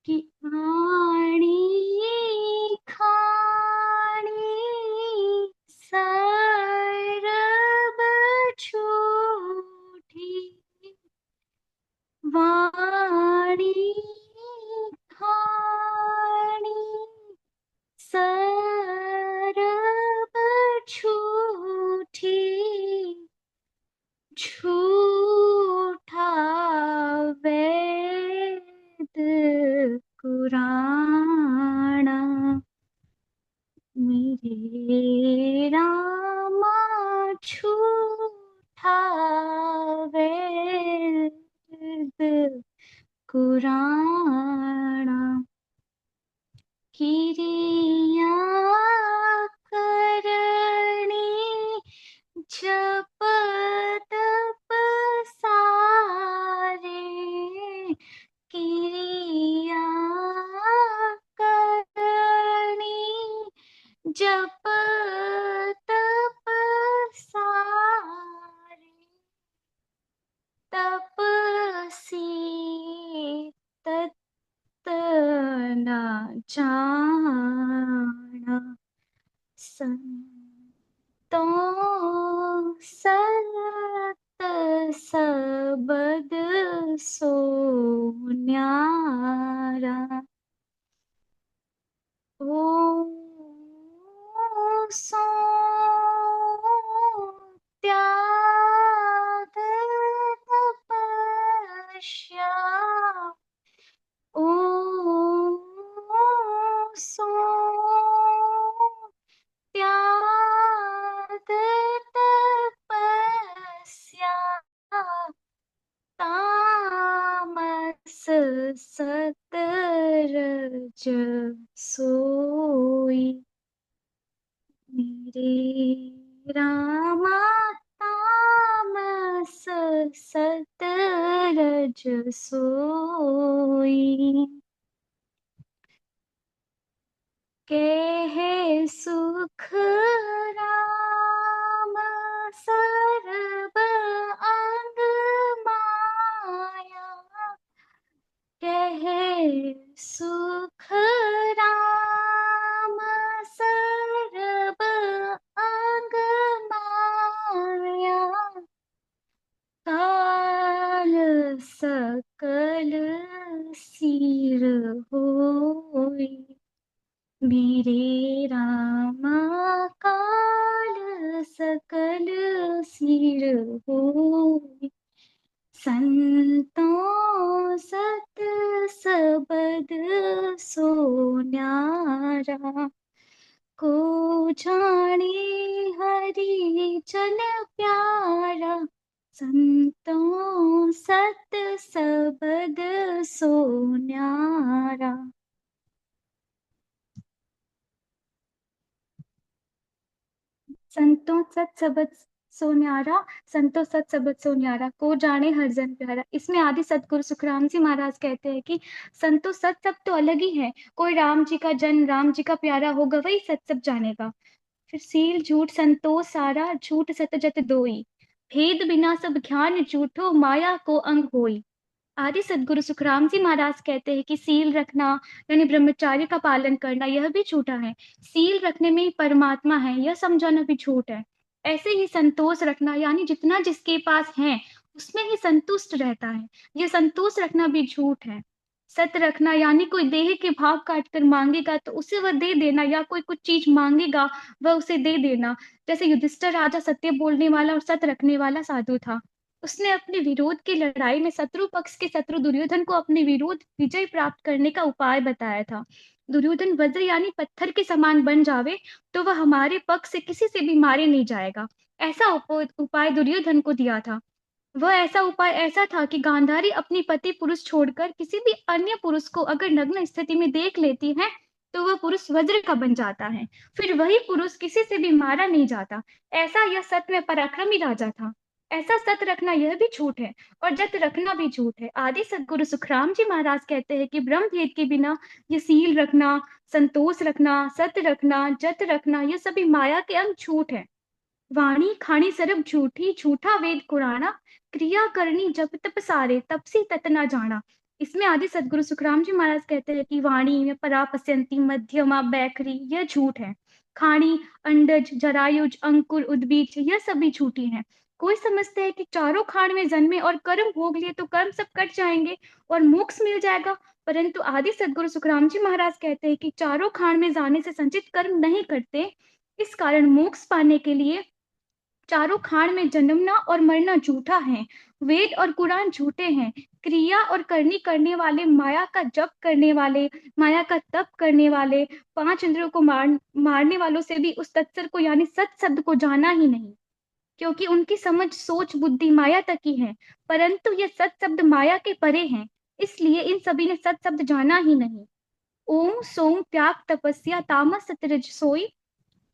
कि आणी खाणी सरब झूठी, वाणी खाणी सरब झूठी, झूठा वेद कुराना, मेरे रामा झूठा वेद कुराना, किरिया करणी जप तप सारे, किरिया करणी जप तप सारे, तपसी तत न जाना, संतों सत सबद सो न्यारा, ओम सो त्याग तपस्या, ओम सो त्याग तपस्या, तामस सतरज सोई, मेरे रामा तामस सतरज सोई, कहे सुख राम सर्ब अंग माया, कहे सुख राम सर्ब अंग माया, काल सकल सिर होई, मेरे रामा काल सकल सिर होई, संतों सत सबद सो न्यारा, को जाने हरि जन प्यारा, संतों सत सबद सो न्यारा। संतों सत सबद सो न्यारा, संतों सत सबद सो न्यारा, को जाने हर जन प्यारा। इसमें आदि सतगुरु सुखराम जी महाराज कहते हैं कि संतों सत सब तो अलग ही है, कोई राम जी का जन राम जी का प्यारा होगा वही सत सब जानेगा, फिर सील झूठ संतोष सारा, झूठ सत जत दोई, भेद बिना सब ज्ञान झूठो, माया को अंग होई। आदि सदगुरु सुखराम जी महाराज कहते हैं कि सील रखना यानी ब्रह्मचार्य का पालन करना यह भी झूठा है। सील रखने में ही परमात्मा है यह समझाना भी झूठ है। ऐसे ही संतोष रखना यानी जितना जिसके पास है उसमें ही संतुष्ट रहता है, यह संतोष रखना भी झूठ है। सत्य रखना यानी कोई देह के भाव काट कर मांगेगा तो उसे वह दे देना, या कोई कुछ चीज मांगेगा वह उसे दे देना। जैसे युधिष्ठिर राजा सत्य बोलने वाला और सत्य रखने वाला साधु था। उसने अपने विरोध की लड़ाई में शत्रु पक्ष के शत्रु दुर्योधन को अपने विरोध विजय प्राप्त करने का उपाय बताया था। दुर्योधन वज्र यानी पत्थर के समान बन जावे तो वह हमारे पक्ष से किसी से भी मारे नहीं जाएगा, ऐसा उपाय दुर्योधन को दिया था। वह ऐसा उपाय ऐसा था कि गांधारी अपनी पति पुरुष छोड़कर किसी भी अन्य पुरुष को अगर नग्न स्थिति में देख लेती है तो वह पुरुष वज्र का बन जाता है, फिर वही पुरुष किसी से भी मारा नहीं जाता। ऐसा यह सत्य में पराक्रमी राजा था। ऐसा सत्य रखना यह भी झूठ है और जत रखना भी झूठ है। आदि सदगुरु सुखराम जी महाराज कहते हैं कि ब्रह्म भेद के बिना ये सील रखना, संतोष रखना, सत्य रखना, जत रखना यह सभी माया के अंग झूठ है। वाणी खानी सरब झूठी, झूठा वेद कुराना, क्रिया करनी जप तप सारे, तपसी तत न जाना। इसमें आदि सदगुरु सुखराम जी महाराज कहते हैं कि वाणी में परापस्यंती, मध्यमा, बैखरी यह झूठ है। खाणी, अंडज, जरायुज, अंकुर, उद्बीज यह सभी झूठी हैं। कोई समझते हैं कि चारों खाण में जन्मे और कर्म भोग लिए तो कर्म सब कट जाएंगे और मोक्ष मिल जाएगा, परंतु आदि सदगुरु सुखराम जी महाराज कहते हैं कि चारों खाण में जाने से संचित कर्म नहीं करते। इस कारण मोक्ष पाने के लिए चारों खाण में जन्मना और मरना झूठा है। वेद और कुरान झूठे हैं। क्रिया और करनी करने वाले, माया का जप करने वाले, माया का तप करने वाले, पांच इंद्रियों को मारने वालों से भी उस तत्सर को यानी सत शब्द को जाना ही नहीं, क्योंकि उनकी समझ सोच बुद्धि माया तक ही है, परंतु ये सत शब्द माया के परे हैं, इसलिए इन सभी ने सत शब्द जाना ही नहीं। ओम सोम त्याग तपस्या तामस सतरज सोई,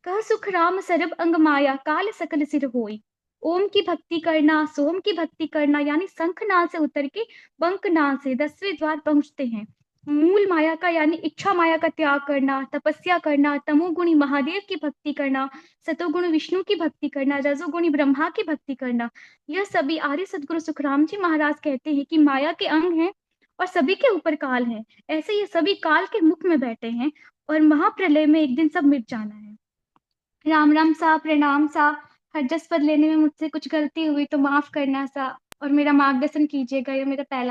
कह सुख राम सरब अंग माया काल सकल सिर होई। ओम की भक्ति करना, सोम की भक्ति करना यानी शंख नाल से उतर के बंक नाल से 10वें द्वार पहुंचते हैं। मूल माया का यानी इच्छा माया का त्याग करना, तपस्या करना, तमोगुणी महादेव की भक्ति करना, सतोगुण विष्णु की भक्ति करना, रजोगुणी ब्रह्मा की भक्ति करना, यह सभी आर्य सदगुरु सुखराम जी महाराज कहते हैं कि माया के अंग हैं और सभी के ऊपर काल है। ऐसे ये सभी काल के मुख में बैठे हैं और महाप्रलय में एक दिन सब मिट जाना है। राम राम सा, प्रणाम सा। हरजस पद लेने में मुझसे कुछ गलती हुई तो माफ करना सा और मेरा मार्गदर्शन कीजिएगा, ये मेरा पहला